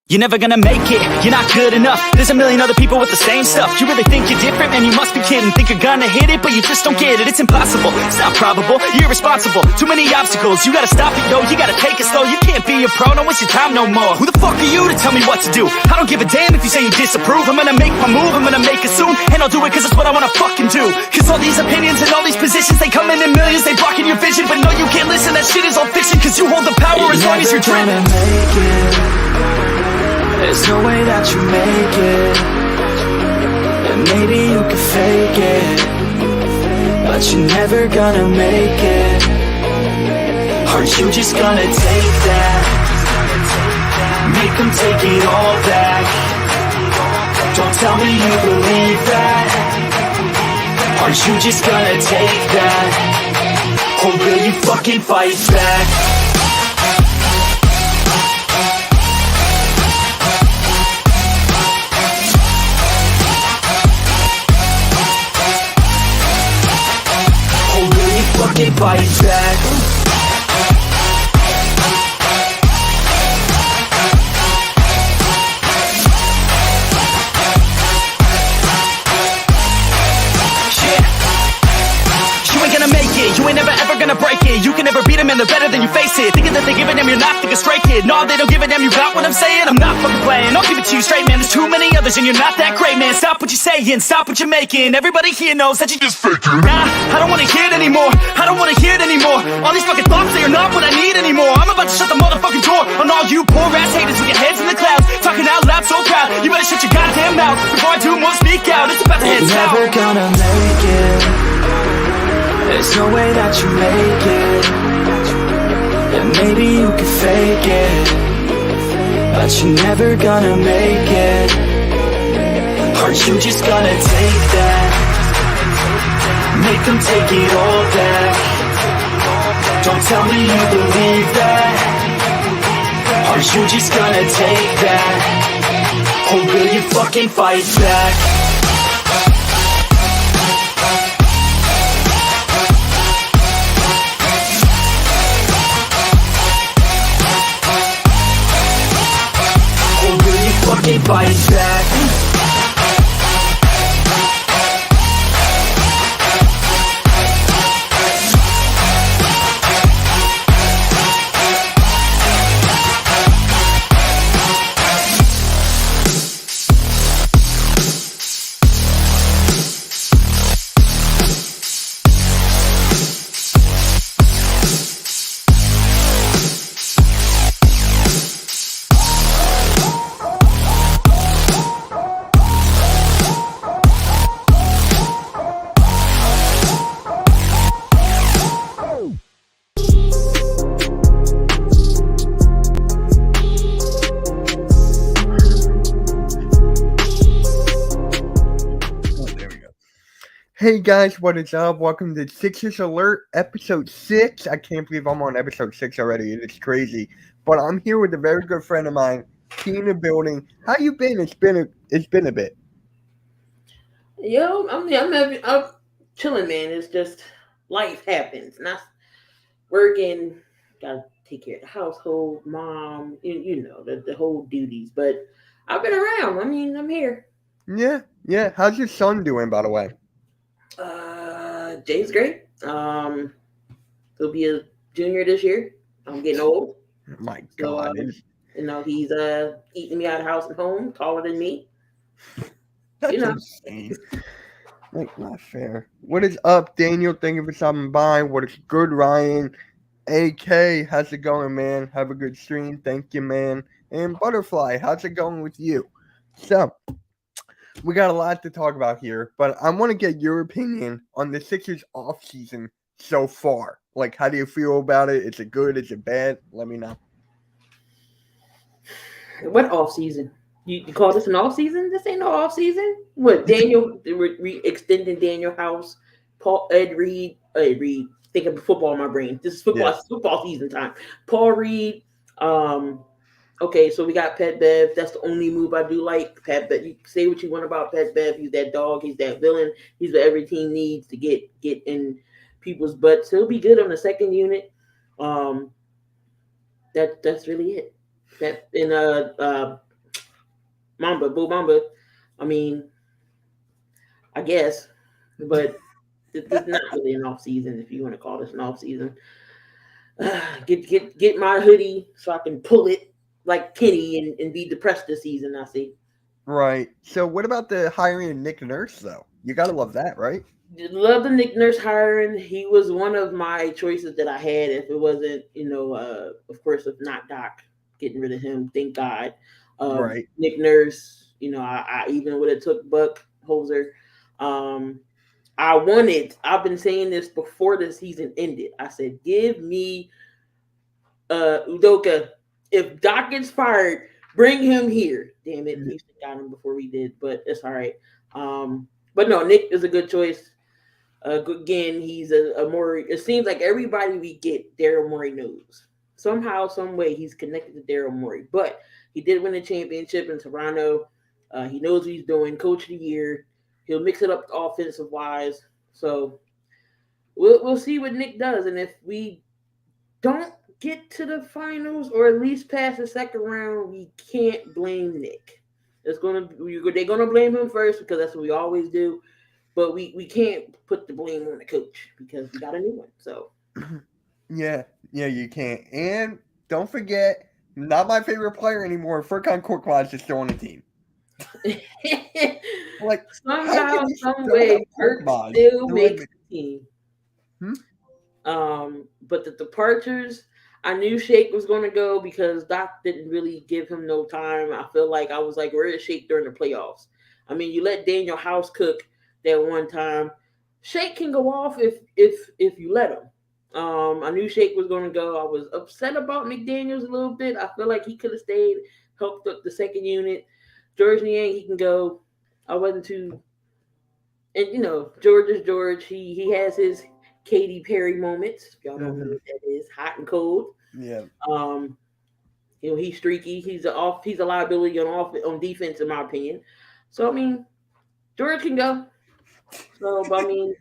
You're never gonna make it, you're not good enough. There's a million other people with the same stuff. You really think you're different? Man, you must be kidding. Think you're gonna hit it, but you just don't get it. It's impossible, it's not probable, you're irresponsible. Too many obstacles, you gotta stop it, yo. You gotta take it slow, you can't be a pro. Don't waste your time no more. Who the fuck are you to tell me what to do? I don't give a damn if you say you disapprove. I'm gonna make my move, I'm gonna make it soon. And I'll do it cause it's what I wanna fucking do. Cause all these opinions and all these positions, they come in millions, they blocking your vision. But no, you can't listen, that shit is all fiction. Cause you hold the power as long as you're dreaming. There's no way that you make it. And maybe you can fake it, but you're never gonna make it. Aren't you just gonna take that? Make them take it all back. Don't tell me you believe that. Aren't you just gonna take that? Or will you fucking fight back? Fucking fight back. You ain't gonna make it, you ain't never ever gonna break it. You can never beat them and they're better than you face it. Thinking that they give a damn, you're not thinking straight, kid. No, they don't give a damn, you got what I'm saying? I'm not fucking playing, I'll give it to you straight, man. There's too many others and you're not that great, man. Stop what you're saying, stop what you're making. Everybody here knows that you just faking. Nah, I don't wanna hear it anymore, I don't wanna hear it anymore. All these fucking thoughts, they are not what I need anymore. I'm about to shut the motherfucking door on all you poor ass haters with your heads in the clouds. Talking out loud so proud, you better shut your goddamn mouth before I do more speak out. It's about to head south. You're never gonna make it. There's no way that you make it. And maybe you can fake it, but you're never gonna make it. Aren't you just gonna take that? Make them take it all back. Don't tell me you believe that. Aren't you just gonna take that? Or will you fucking fight back? Fucking fight back. Hey guys, what is up? Welcome to Sixers Alert, episode 6. I can't believe I'm on episode 6 already. It's crazy. But I'm here with a very good friend of mine, KeyinDaBuilding. How you been? It's been a bit. Yo, I'm chilling, man. It's just life happens. Not working, gotta take care of the household, mom, you know, the whole duties. But I've been around. I mean, I'm here. Yeah. How's your son doing, by the way? Jay's great. He'll be a junior this year. I'm getting old. My God. So, he's eating me out of house and home, taller than me. That's insane. Like, not fair. What is up, Daniel? Thank you for stopping by. What is good, Ryan? AK, how's it going, man? Have a good stream. Thank you, man. And Butterfly, how's it going with you? So, we got a lot to talk about here, but I want to get your opinion on the Sixers offseason so far. Like, how do you feel about it? Is it good? Is it bad? Let me know. What offseason? You call this an offseason? This ain't no offseason. What, Daniel, extending Daniel House, Ed Reed, thinking of football in my brain. This is football season time. Paul Reed, okay, so we got Pat Bev. That's the only move I do like. Pat Bev, you say what you want about Pat Bev. He's that dog. He's that villain. He's what every team needs to get in people's butts. He'll be good on the second unit. That's really it. That and Boo Mamba. I mean, I guess, but it's not really an off season if you want to call this an off season. Get my hoodie so I can pull it like Kenny and be depressed this season. I see. Right. So what about the hiring of Nick Nurse though? You gotta love that, right? Love the Nick Nurse hiring. He was one of my choices that I had. If it wasn't, of course, if not Doc getting rid of him, thank God. Right. Nick Nurse, I even would have took Buck Hoser. Um, I've been saying this before the season ended. I said, give me Udoka. If Doc gets fired, bring him here. Damn it. Houston got him before we did, but it's all right. But no, Nick is a good choice. Again, he's a Morey. It seems like everybody we get, Daryl Morey knows. Somehow, some way, he's connected to Daryl Morey. But he did win a championship in Toronto. He knows what he's doing. Coach of the year. He'll mix it up offensive wise. So we'll see what Nick does. And if we don't get to the finals or at least past the second round, we can't blame Nick. They're gonna blame him first because that's what we always do. But we can't put the blame on the coach because we got a new one. So Yeah, you can't. And don't forget, not my favorite player anymore. Furkan Korkmaz is still on the team. Like somehow, some way, Kirk still makes the team. But the departures, I knew Shake was going to go because Doc didn't really give him no time. I feel like I was like, where is Shake during the playoffs? I mean, you let Daniel House cook that one time. Shake can go off if you let him. I knew Shake was going to go. I was upset about McDaniels a little bit. I feel like he could have stayed, helped up the second unit. George Niang, he can go. I wasn't too. And George is George. He has his Katy Perry moments. If y'all don't know what that is, hot and cold. Yeah. He's streaky. He's a liability on defense, in my opinion. So I mean, George can go. So but, I mean,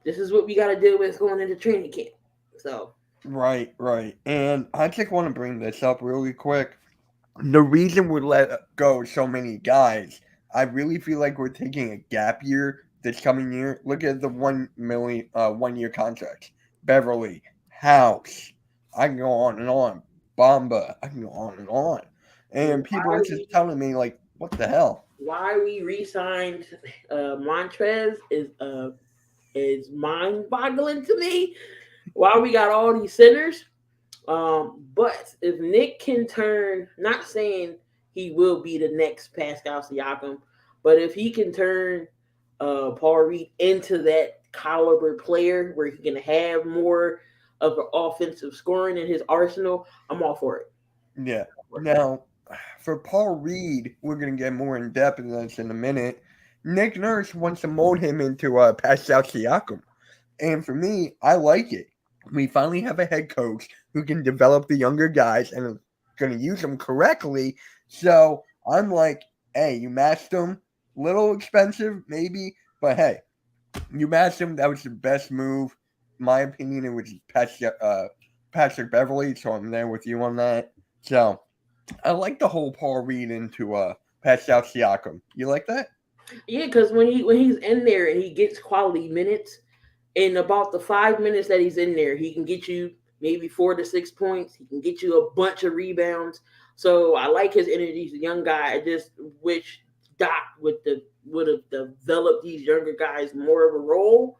this is what we got to deal with going into training camp. So right. And I just want to bring this up really quick. The reason we let go so many guys, I really feel like we're taking a gap year this coming year. Look at the $1 million 1 year contracts. Beverly, House, I can go on and on. Bamba, I can go on and on. And people are just telling me like, what the hell? Why we re-signed Montrez is mind-boggling to me. Why we got all these centers. But if Nick can turn, not saying he will be the next Pascal Siakam, but if he can turn Paul Reed into that caliber player where he can have more of an offensive scoring in his arsenal, I'm all for it. Yeah. Now, for Paul Reed, we're going to get more in depth in this in a minute. Nick Nurse wants to mold him into Pascal Siakam. And for me, I like it. We finally have a head coach who can develop the younger guys and is going to use them correctly. So I'm like, hey, you matched them. Little expensive, maybe. But hey, you matched them. That was the best move. In my opinion, it was Patrick Beverly. So I'm there with you on that. So I like the whole Paul Reed into Pascal Siakam. You like that? Yeah, because when he's in there and he gets quality minutes, in about the 5 minutes that he's in there, he can get you maybe 4 to 6 points. He can get you a bunch of rebounds. So I like his energy. He's a young guy. I just wish Doc would have developed these younger guys more of a role.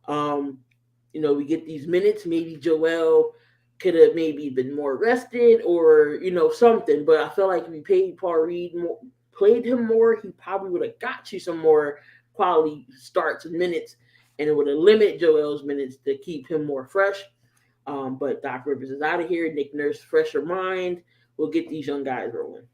We get these minutes. Maybe Joel could have maybe been more rested or, something. But I feel like if we paid Paul Reed more, played him more, he probably would have got you some more quality starts and minutes, and it would have limited Joel's minutes to keep him more fresh. But Doc Rivers is out of here. Nick Nurse, fresher mind. We'll get these young guys rolling.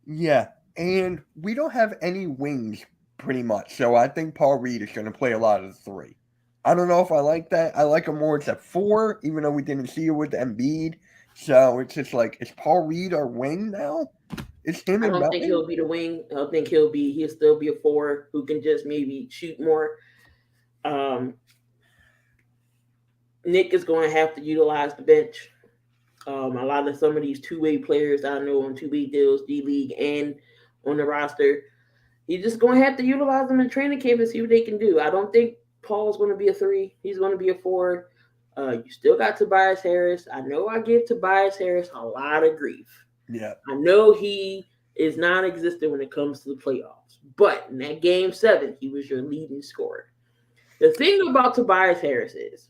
Yeah, and we don't have any wings pretty much, so I think Paul Reed is going to play a lot of the three. I don't know if I like that. I like him more at 4, even though we didn't see it with Embiid. So it's just like, is Paul Reed our wing now? It's him. I don't think he'll be the wing. I think he'll still be a 4 who can just maybe shoot more. Nick is going to have to utilize the bench. A lot of some of these two-way players I know on two-way deals, D League and on the roster, you're just going to have to utilize them in training camp and see what they can do. I don't think Paul's going to be a 3. He's going to be a 4. You still got Tobias Harris. I know I give Tobias Harris a lot of grief. Yeah. I know he is non-existent when it comes to the playoffs. But in that game 7, he was your leading scorer. The thing about Tobias Harris is,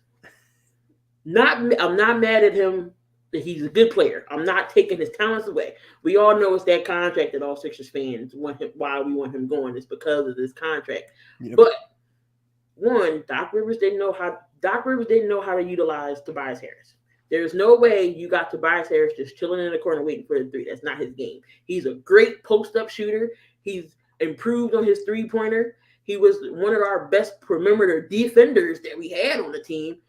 I'm not mad at him. He's a good player. I'm not taking his talents away. We all know it's that contract that all Sixers fans want him. Why we want him going is because of this contract. Yep. But one, Doc Rivers didn't know how to utilize Tobias Harris. There's no way you got Tobias Harris just chilling in the corner waiting for the 3. That's not his game. He's a great post-up shooter. He's improved on his 3-pointer. He was one of our best perimeter defenders that we had on the team.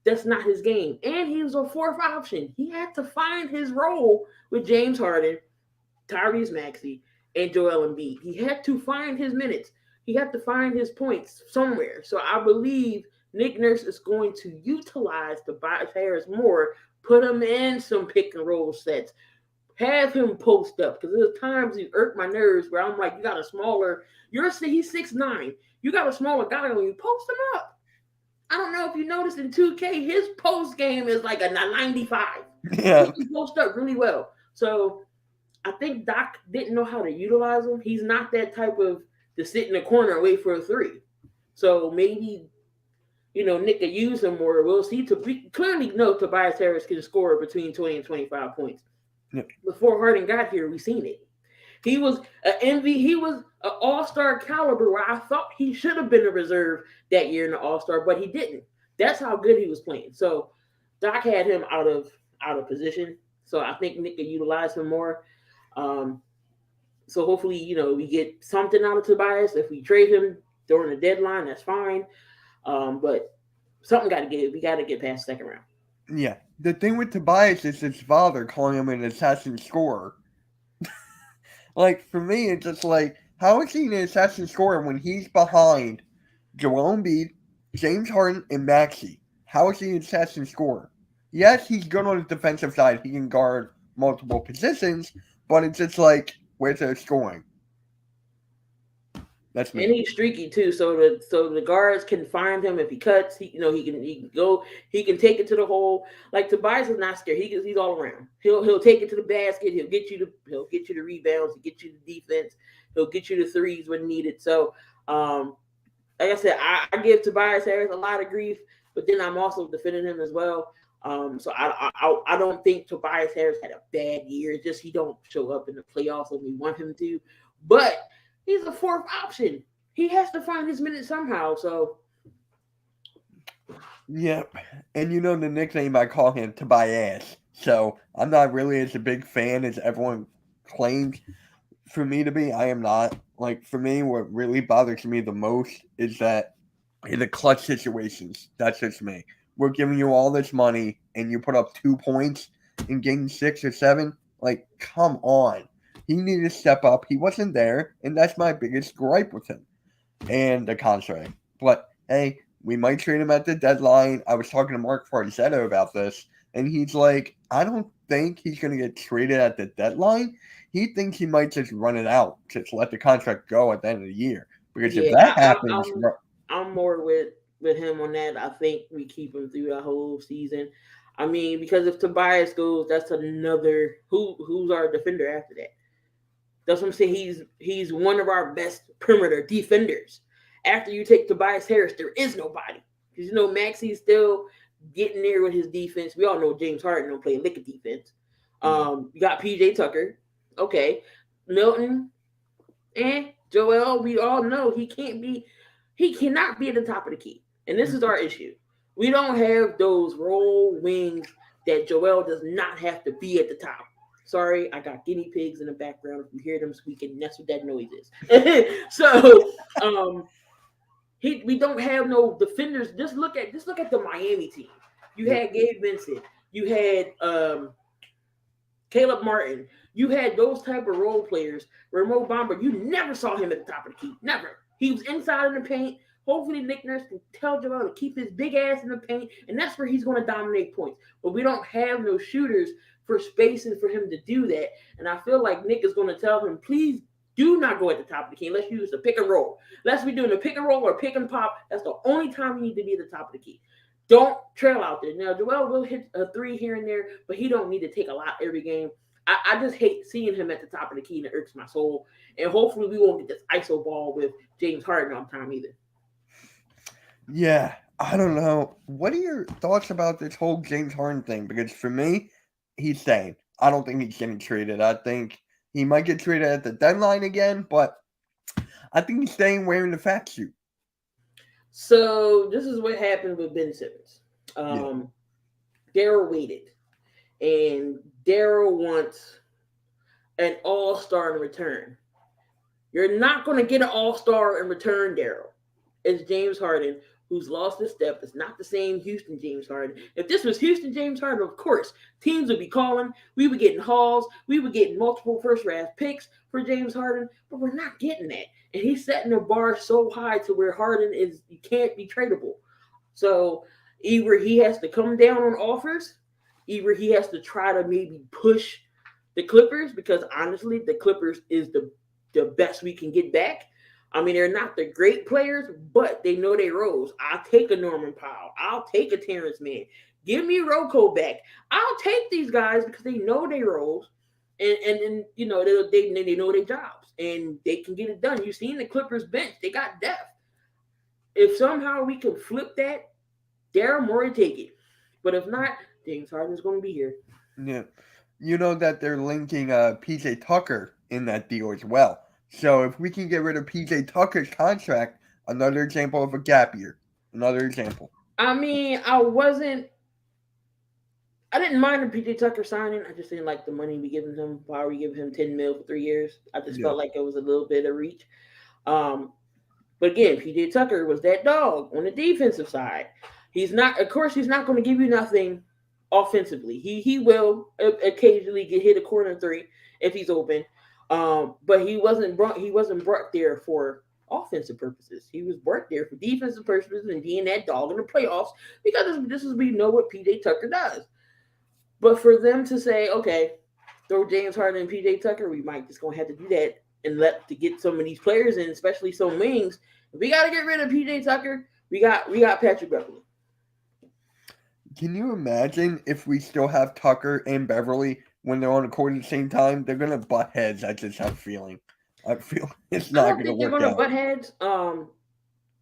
That's not his game. And he was a 4th option. He had to find his role with James Harden, Tyrese Maxey, and Joel Embiid. He had to find his minutes. He had to find his points somewhere. So I believe Nick Nurse is going to utilize Tobias Harris more, put him in some pick and roll sets, have him post up. Because there's times he irked my nerves where I'm like, you got a smaller, he's 6'9". You got a smaller guy on you, post him up. I don't know if you noticed in 2K, his post game is like a 95. Yeah. He post up really well. So I think Doc didn't know how to utilize him. He's not that type of to sit in the corner and wait for a 3. So maybe, Nick could use him more. We'll see. We clearly know Tobias Harris can score between 20 and 25 points. Yep. Before Harden got here, we seen it. He was He was an all-star caliber where I thought he should have been a reserve that year in the all-star, but he didn't. That's how good he was playing. So Doc had him out of position. So I think Nick could utilize him more. So hopefully, we get something out of Tobias. If we trade him during the deadline, that's fine. But something got to give. We got to get past the second round. Yeah. The thing with Tobias is his father calling him an assassin scorer. Like, for me, it's just like, how is he an assassin scorer when he's behind Joel Embiid, James Harden, and Maxey? How is he an assassin scorer? Yes, he's good on the defensive side. He can guard multiple positions, but it's just like, where's the scoring? That's me. And he's streaky too, so the guards can find him if he cuts. He can go. He can take it to the hole. Like Tobias is not scared. He's all around. He'll take it to the basket. He'll get you the rebounds. He'll get you the defense. He'll get you the threes when needed. So, like I said, I give Tobias Harris a lot of grief, but then I'm also defending him as well. So I don't think Tobias Harris had a bad year. Just he don't show up in the playoffs when we want him to, but. He's a 4th option. He has to find his minutes somehow. So, yep. And the nickname I call him, Tobias. So I'm not really as a big fan as everyone claims for me to be. I am not. Like, for me, what really bothers me the most is that in the clutch situations, that's just me. We're giving you all this money and you put up 2 points in game 6 or 7. Like, come on. He needed to step up. He wasn't there, and that's my biggest gripe with him and the contract. But, hey, we might trade him at the deadline. I was talking to Mark Farzetta about this, and he's like, I don't think he's going to get traded at the deadline. He thinks he might just run it out, just let the contract go at the end of the year. Because if that happens... I'm more with him on that. I think we keep him through the whole season. I mean, because if Tobias goes, that's another... Who's our defender after that? That's what I'm saying. He's one of our best perimeter defenders. After you take Tobias Harris, there is nobody. Because, Maxey's still getting there with his defense. We all know James Harden don't play lick of defense. You got PJ Tucker. Okay. Milton. And Joel, we all know he cannot be at the top of the key. And this is our issue. We don't have those roll wings that Joel does not have to be at the top. Sorry, I got guinea pigs in the background. If you hear them squeaking, that's what that noise is. So, we don't have no defenders. Just look at the Miami team. You had Gabe Vincent. You had Caleb Martin. You had those type of role players. Remo Bamber, you never saw him at the top of the key. Never. He was inside in the paint, Hopefully, Nick Nurse can tell Joel to keep his big ass in the paint, and that's where he's going to dominate points. But we don't have no shooters for spacing for him to do that. And I feel like Nick is going to tell him, please do not go at the top of the key. Let's use the pick and roll. Let's be doing a pick and roll or pick and pop. That's the only time you need to be at the top of the key. Don't trail out there. Now, Joel will hit a three here and there, but he don't need to take a lot every game. I just hate seeing him at the top of the key, and it irks my soul. And hopefully we won't get this ISO ball with James Harden all the time either. Yeah, I don't know. What are your thoughts about this whole James Harden thing? Because for me, he's staying. I don't think he's getting traded. I think he might get traded at the deadline again, but I think he's staying wearing the fat suit. So this is what happened with Ben Simmons. Daryl waited, and Daryl wants an all-star in return. You're not going to get an all-star in return, Daryl. It's James Harden, who's lost his step. It's not the same Houston James Harden. If this was Houston James Harden, of course, teams would be calling. We were getting hauls. We were getting multiple first-round picks for James Harden, but we're not getting that. And he's setting the bar so high to where Harden he can't be tradable. So either he has to come down on offers, either he has to try to maybe push the Clippers, because honestly, the Clippers is the best we can get back. I mean, they're not the great players, but they know their roles. I'll take a Norman Powell. I'll take a Terrence Mann. Give me Rocco back. I'll take these guys because they know their roles, and you know they know their jobs, and they can get it done. You've seen the Clippers bench; they got depth. If somehow we can flip that, Daryl Morey take it. But if not, James Harden's going to be here. Yeah, you know that they're linking PJ Tucker in that deal as well. So if we can get rid of PJ Tucker's contract, another example of a gap year. Another example. I mean, I didn't mind the PJ Tucker signing. I just didn't like the money we giving him. Why are we giving him $10 million for 3 years? I just felt like it was a little bit of reach. But again, PJ Tucker was that dog on the defensive side. He's not going to give you nothing offensively. He will occasionally get hit a corner three if he's open. But he wasn't brought there for offensive purposes. He was brought there for defensive purposes and being that dog in the playoffs, because we know what PJ Tucker does. But for them to say, okay, throw James Harden and PJ Tucker, we might just gonna have to do that and to get some of these players in, especially some wings. If we got to get rid of PJ Tucker, we got Patrick Beverley. Can you imagine if we still have Tucker and Beverley when they're on the court at the same time? They're gonna butt heads. I just have a feeling. I feel it's not going to work out. They're going to butt heads.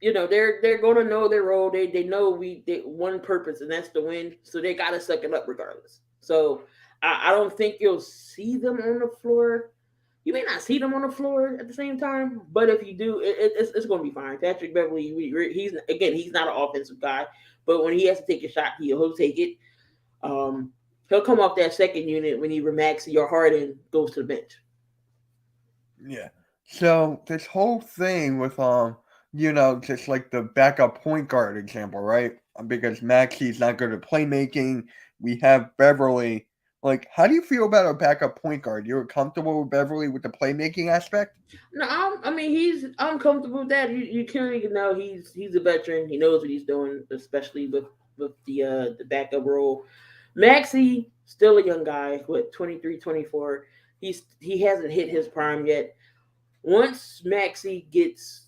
You know, they're going to know their role. They know they one purpose, and that's to win. So they got to suck it up regardless. So I don't think you'll see them on the floor. You may not see them on the floor at the same time, but if you do, it's going to be fine. Patrick Beverley, he's not an offensive guy, but when he has to take a shot, he'll take it. He'll come off that second unit when either Maxey or Harden goes to the bench. Yeah. So this whole thing with just like the backup point guard example, right? Because Maxey's not good at playmaking. We have Beverley. Like, how do you feel about a backup point guard? You're comfortable with Beverley with the playmaking aspect? No, I'm comfortable with that. You clearly know he's a veteran. He knows what he's doing, especially with the backup role. Maxey, still a young guy, 23, 24. He hasn't hit his prime yet. Once Maxey gets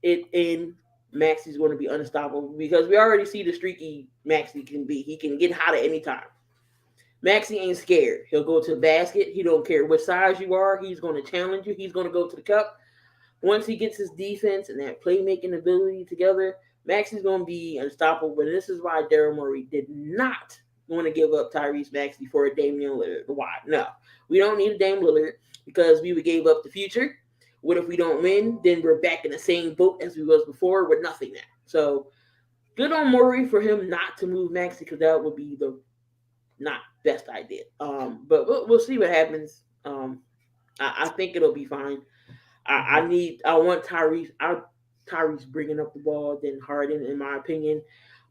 it in, Maxey's going to be unstoppable, because we already see the streaky Maxey can be. He can get hot at any time. Maxey ain't scared. He'll go to the basket. He don't care what size you are. He's going to challenge you. He's going to go to the cup. Once he gets his defense and that playmaking ability together, Maxey's going to be unstoppable. And this is why Daryl Morey did not want to give up Tyrese Maxey for a Damian Lillard. Why? No. We don't need a Dame Lillard, because we gave up the future. What if we don't win? Then we're back in the same boat as we was before with nothing now. So good on Morey for him not to move Maxey, because that would be the not best idea. But we'll see what happens. I think it'll be fine. I want Tyrese. Tyrese bringing up the ball than Harden, in my opinion.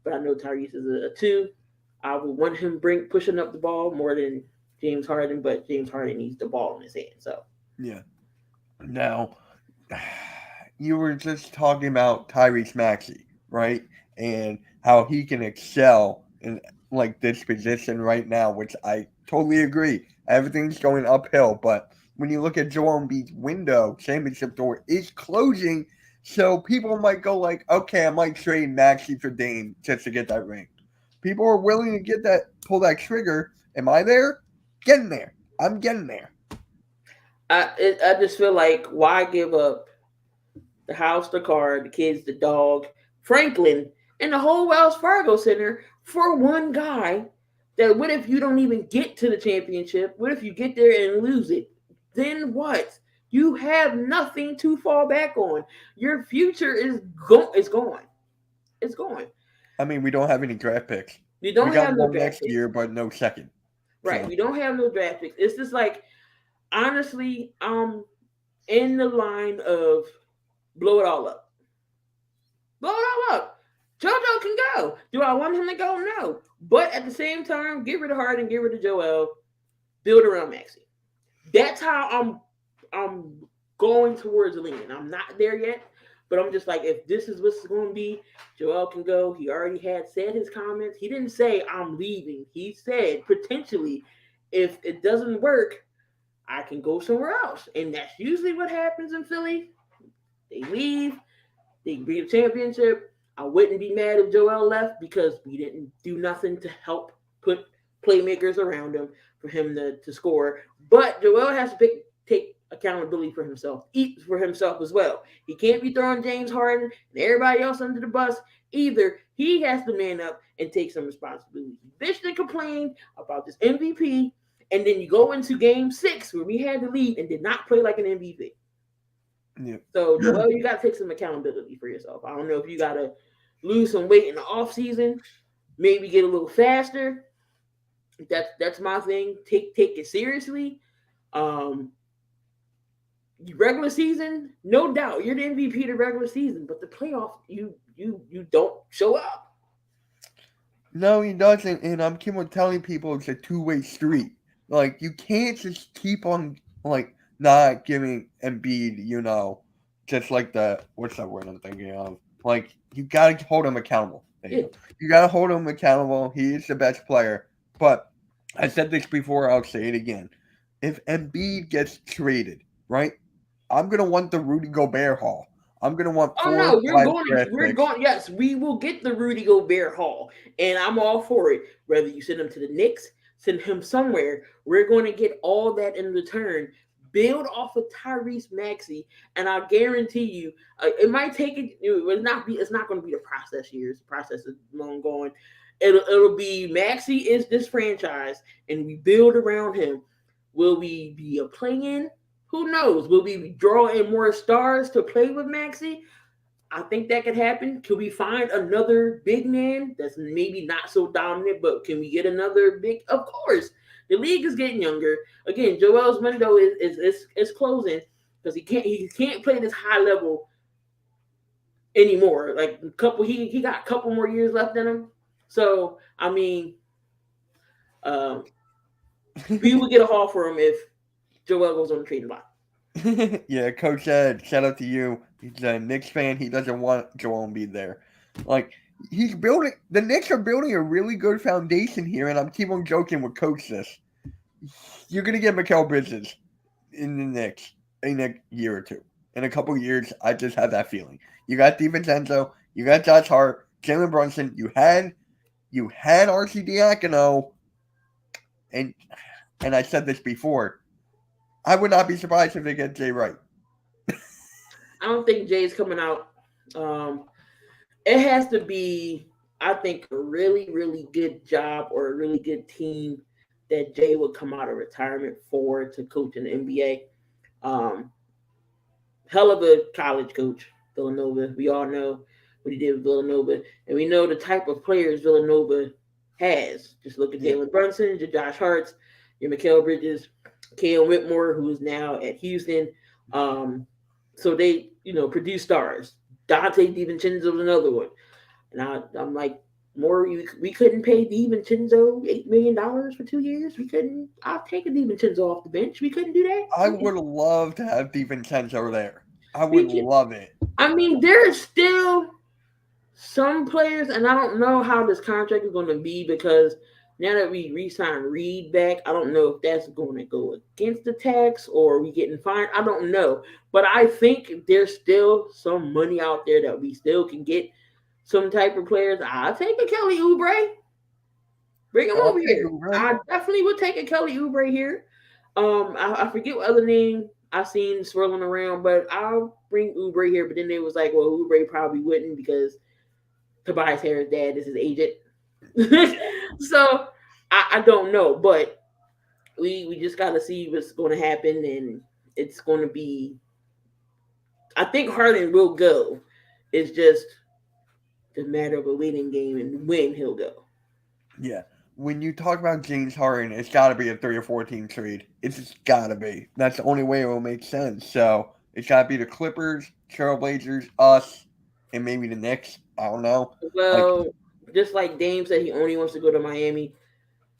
But I know Tyrese is a 2. I would want him pushing up the ball more than James Harden, but James Harden needs the ball in his hand. So yeah. Now, you were just talking about Tyrese Maxey, right? And how he can excel in like this position right now, which I totally agree. Everything's going uphill, but when you look at Joel Embiid's window, championship door is closing, so people might go like, okay, I might trade Maxey for Dame just to get that ring. People are willing to pull that trigger. Am I there? Getting there. I'm getting there. I just feel like why give up the house, the car, the kids, the dog, Franklin, and the whole Wells Fargo Center for one guy? That what if you don't even get to the championship? What if you get there and lose it? Then what? You have nothing to fall back on. Your future is gone. It's gone. I mean, we don't have any draft picks. You don't We got have no one draft next picks. year, but no second. Right. So. We don't have no draft picks. It's just like, honestly, in the line of blow it all up. Blow it all up. JoJo can go. Do I want him to go? No. But at the same time, get rid of Harden, get rid of Joel, build around Maxey. That's how I'm going towards leaning. I'm not there yet, but I'm just like, if this is what's going to be, Joel can go. He already had said his comments. He didn't say I'm leaving. He said potentially, if it doesn't work, I can go somewhere else. And that's usually what happens in Philly. They leave. They bring a championship. I wouldn't be mad if Joel left because we didn't do nothing to help put playmakers around him for him to score. But Joel has to take accountability for himself, eat for himself as well. He can't be throwing James Harden and everybody else under the bus either. He has to man up and take some responsibility. He bitched and complained about this MVP, and then you go into game 6 where we had the lead and did not play like an MVP. Yeah. So, Joel, you got to take some accountability for yourself. I don't know if you got to lose some weight in the offseason, maybe get a little faster. That's my thing. Take it seriously. Regular season, no doubt, you're the MVP of the regular season, but the playoff, you don't show up. No, he doesn't, and I'm keep on telling people it's a two-way street. Like, you can't just keep on like not giving Embiid, just like what's that word I'm thinking of? Like, you gotta hold him accountable. You gotta hold him accountable. He is the best player. But I said this before, I'll say it again. If Embiid gets traded, right? I'm gonna want the Rudy Gobert haul. I'm gonna want we're going. Yes, we will get the Rudy Gobert haul, and I'm all for it. Whether you send him to the Knicks, send him somewhere, we're going to get all that in return. Build off of Tyrese Maxey, and I guarantee you, it might take it. It's not going to be the process years. The process is long going. It'll be Maxey is this franchise, and we build around him. Will we be a play-in? Who knows? Will we draw in more stars to play with Maxey? I think that could happen. Can we find another big man that's maybe not so dominant, but can we get another big? Of course. The league is getting younger. Again, Joel's window is closing because he can't play this high level anymore. Like he got a couple more years left in him. So I mean, we would get a haul for him if Joel goes on the trading block. Yeah, Coach Ed, shout out to you. He's a Knicks fan. He doesn't want Joel Embiid there. Like, the Knicks are building a really good foundation here, and I'm keep on joking with Coach this. You're going to get Mikal Bridges in the Knicks in a year or two. In a couple of years, I just have that feeling. You got DiVincenzo, you got Josh Hart, Jalen Brunson, you had R.C. Diacono, and I said this before, I would not be surprised if they get Jay Wright. I don't think Jay's coming out. It has to be, I think, a really, really good job or a really good team that Jay would come out of retirement for to coach in the NBA. Hell of a college coach, Villanova. We all know what he did with Villanova. And we know the type of players Villanova has. Just look at Jalen Brunson, your Josh Harts, your Mikal Bridges, Cam Whitmore, who is now at Houston. So they, produce stars. Dante DiVincenzo is another one. And I'm like, we couldn't pay DiVincenzo $8 million for 2 years. We couldn't. I'll take a DiVincenzo off the bench. We couldn't do that. I would love to have DiVincenzo there. I would love it. I mean, there's still some players, and I don't know how this contract is going to be because now that we re-signed Reed back, I don't know if that's going to go against the tax or we getting fined. I don't know, but I think there's still some money out there that we still can get some type of players. I'll take a Kelly Oubre. Bring him over here. I definitely would take a Kelly Oubre here. I forget what other name I seen swirling around, but I'll bring Oubre here. But then they was like, well, Oubre probably wouldn't because Tobias Harris' dad is his agent. So I don't know, but we just got to see what's going to happen, and it's going to be. I think Harden will go. It's just a matter of a waiting game and when he'll go. Yeah. When you talk about James Harden, it's got to be a 3 or 4 team trade. It's just got to be. That's the only way it will make sense. So it's got to be the Clippers, Trailblazers, us, and maybe the Knicks. I don't know. Well, just like Dame said, he only wants to go to Miami.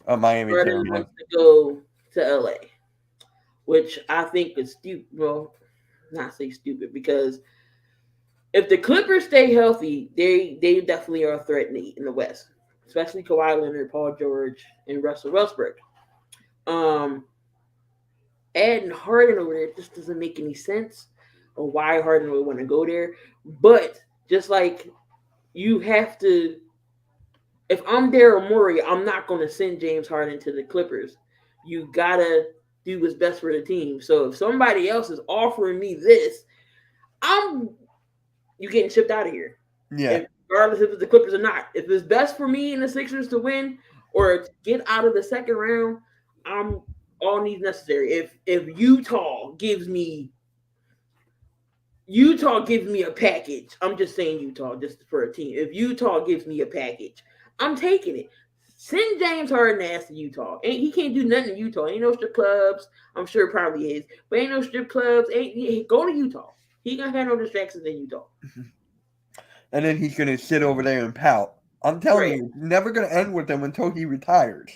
Miami Harden wants to go to LA, which I think is stupid. Well, not say stupid because if the Clippers stay healthy, they definitely are a threat in the West. Especially Kawhi Leonard, Paul George, and Russell Westbrook. Adding Harden over there just doesn't make any sense or why Harden would want to go there. But just like you have to, if I'm Daryl Morey, I'm not going to send James Harden to the Clippers. You got to do what's best for the team. So if somebody else is offering me this, you getting shipped out of here. Yeah. Regardless if it's the Clippers or not. If it's best for me and the Sixers to win or to get out of the second round, I'm all needs necessary. If Utah gives me a package, I'm just saying Utah just for a team. If Utah gives me a package, I'm taking it. Send James Harden ass to Utah. He can't do nothing in Utah. Ain't no strip clubs. I'm sure it probably is. But ain't no strip clubs. Go to Utah. He gonna have no distractions in Utah. And then he's going to sit over there and pout. I'm telling you, it's never going to end with him until he retires.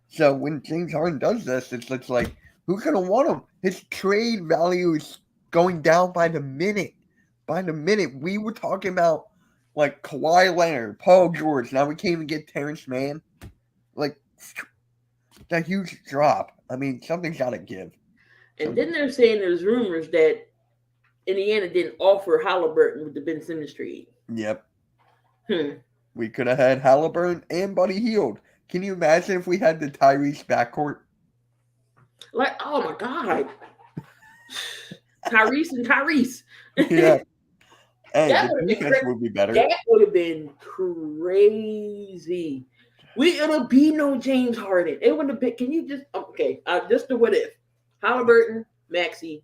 So when James Harden does this, it's like, who's going to want him? His trade value is going down by the minute. By the minute. We were talking about, like, Kawhi Leonard, Paul George. Now we can't even get Terrence Mann. Like, it's a huge drop. I mean, something's got to give. And then they're saying there's rumors that Indiana didn't offer Halliburton with the Ben Simmons trade. Yep. We could have had Halliburton and Buddy Hield. Can you imagine if we had the Tyrese backcourt? Like, oh my God. Tyrese and Tyrese. Yeah. And the defense would be better. That would have been crazy. It'll be no James Harden. It would have been, can you just, okay, just the what if. Halliburton, Maxey,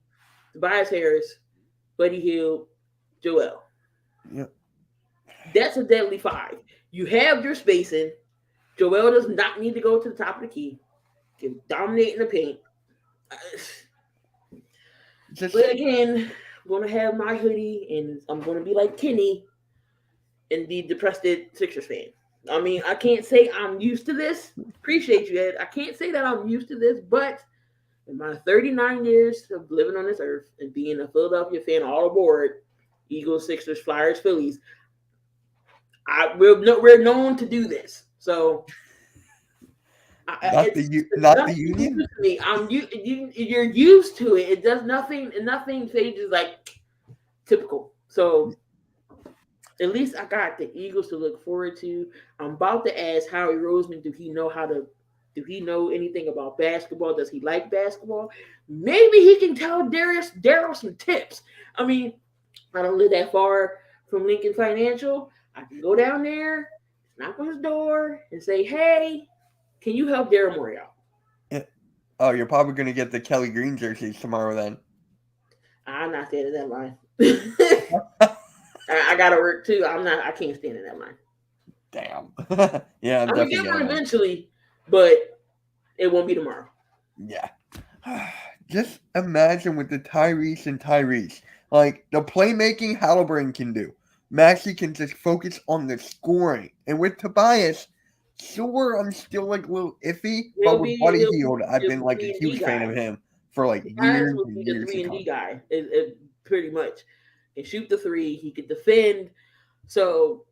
Tobias Harris, Buddy Hield, Joel. Yep. That's a deadly five. You have your spacing. Joel does not need to go to the top of the key. Can dominate in the paint. But again, I'm going to have my hoodie, and I'm going to be like Kenny and be depressed Sixers fan. I mean, I can't say I'm used to this. Appreciate you, Ed. I can't say that I'm used to this, but in my 39 years of living on this earth and being a Philadelphia fan all aboard, Eagles, Sixers, Flyers, Phillies, we're known to do this. So not the union. You're used to it. It does nothing, and nothing phases like typical. So at least I got the Eagles to look forward to. I'm about to ask Howie Roseman, do he know anything about basketball? Does he like basketball? Maybe he can tell Daryl some tips. I mean, I don't live that far from Lincoln Financial. I can go down there, knock on his door, and say, hey, can you help Daryl Morey out? Yeah. Oh, you're probably going to get the Kelly Green jerseys tomorrow then. I'm not standing in that line. I got to work too. I can't stand in that line. Damn. Yeah, I'm going to get one eventually, but it won't be tomorrow. Yeah. Just imagine with the Tyrese. Like, the playmaking Halliburton can do. Maxey can just focus on the scoring. And with Tobias, sure, I'm still like a little iffy. But with Buddy Hield, I've been like a huge fan of him for like years and years. The 3-and-D guy, pretty much. and shoot the three. He could defend. So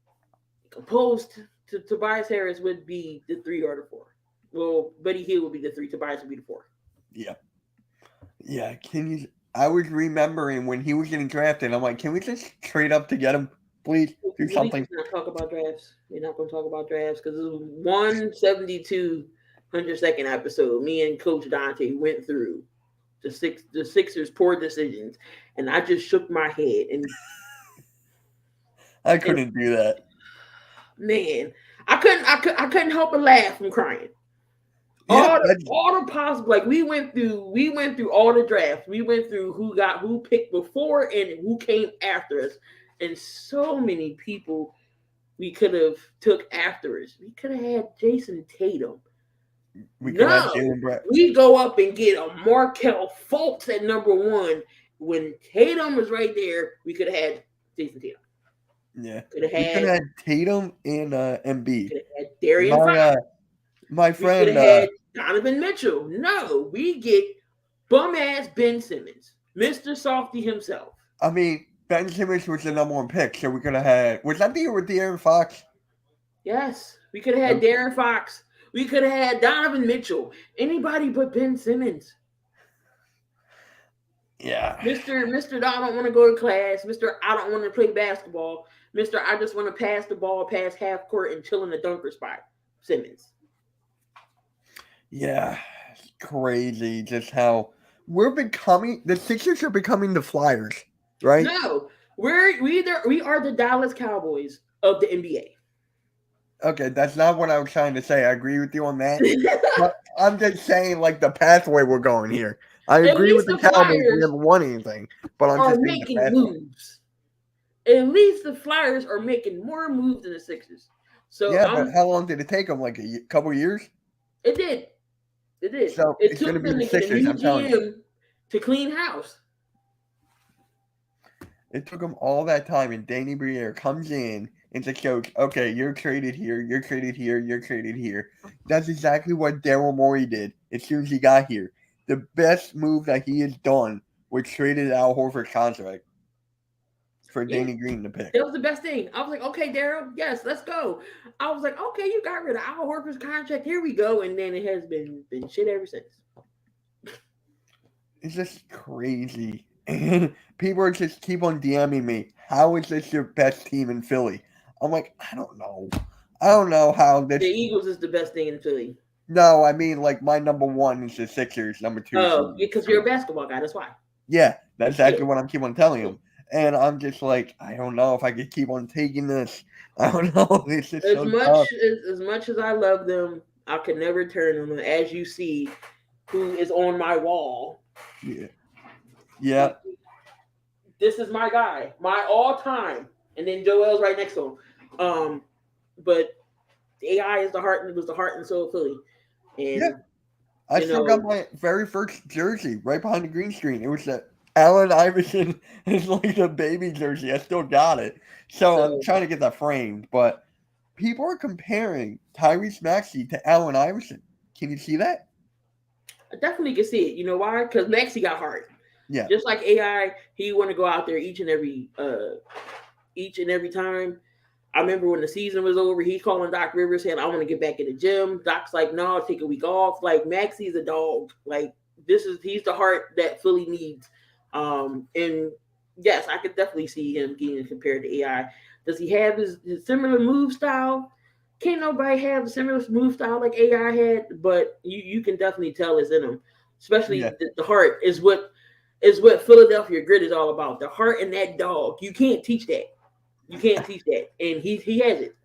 opposed to Tobias Harris would be the 3 or the 4. Well, Buddy Hield would be the 3. Tobias would be the 4. Yeah. Yeah. I was remembering when he was getting drafted. I'm like, can we just trade up to get him? Please do something. We're not talk about drafts. We're not going to talk about drafts because it was 172 102nd episode. Me and Coach Dante went through the Sixers' poor decisions, and I just shook my head. And I couldn't do that. Man, I couldn't help but laugh from crying. Yeah, all the possible, like we went through all the drafts. We went through who picked before and who came after us, and so many people we could have took after us. We could have had Jason Tatum. We go up and get a Markelle Fultz at number 1 when Tatum was right there. We could have had Jason Tatum. Yeah, we could have had Tatum and Embiid. Could have had Darian Fox. My friend could have had Donovan Mitchell. No, we get bum ass Ben Simmons, Mr. Softy himself. I mean, Ben Simmons was the number 1 pick, so we could have had. Was that the year with De'Aaron Fox? Yes, we could have had De'Aaron Fox. We could have had Donovan Mitchell. Anybody but Ben Simmons. Yeah. Mr. I don't want to go to class. Mr. I don't want to play basketball. Mr. I just want to pass the ball past half court and chill in the dunker spot. Simmons. Yeah. It's crazy just how the Sixers are becoming the Flyers, right? No. We are the Dallas Cowboys of the NBA. Okay, that's not what I was trying to say. I agree with you on that. But I'm just saying, like, the pathway we're going here. I agree with the Cowboys. We haven't won anything, but I'm just making moves. At least the Flyers are making more moves than the Sixers. So yeah, but how long did it take them? Like a couple of years? It did. So it took them to get a new GM to clean house. It took them all that time, and Danny Briere comes in and just goes, okay, you're traded here, you're traded here, you're traded here. That's exactly what Daryl Morey did as soon as he got here. The best move that he has done was traded Al Horford's contract for Danny Green to pick. That was the best thing. I was like, okay, Daryl, yes, let's go. I was like, okay, you got rid of Al Horford's contract. Here we go. And then it has been shit ever since. It's just crazy. And people are just keep on DMing me. How is this your best team in Philly? I'm like, I don't know. I don't know how this. The Eagles is the best thing in Philly. No, I mean, like, my number 1 is the Sixers. Number 2 Oh, because you're a basketball guy. That's why. Yeah, that's exactly what I'm keep on telling him. And I'm just like, I don't know if I could keep on taking this. I don't know. It's just as much as I love them, I could never turn them. As you see, who is on my wall. Yeah. This is my guy, my all-time. And then Joel's right next to him. But AI is the heart, and it was the heart and soul of Philly. And I still got my very first jersey right behind the green screen. It was that Allen Iverson is like the baby jersey. I still got it. So I'm trying to get that framed. But people are comparing Tyrese Maxey to Allen Iverson. Can you see that? I definitely can see it. You know why? Because Maxey got heart. Yeah. Just like AI, he want to go out there each and every time. I remember when the season was over, he's calling Doc Rivers saying, I want to get back in the gym. Doc's like, no, I'll take a week off. Like, Maxey's a dog. Like, he's the heart that Philly needs. And yes, I could definitely see him getting compared to AI. Does he have his similar move style? Can't nobody have a similar move style like AI had, but you can definitely tell it's in him. Especially the heart is what Philadelphia grit is all about. The heart and that dog. You can't teach that. You can't teach that. And he has it.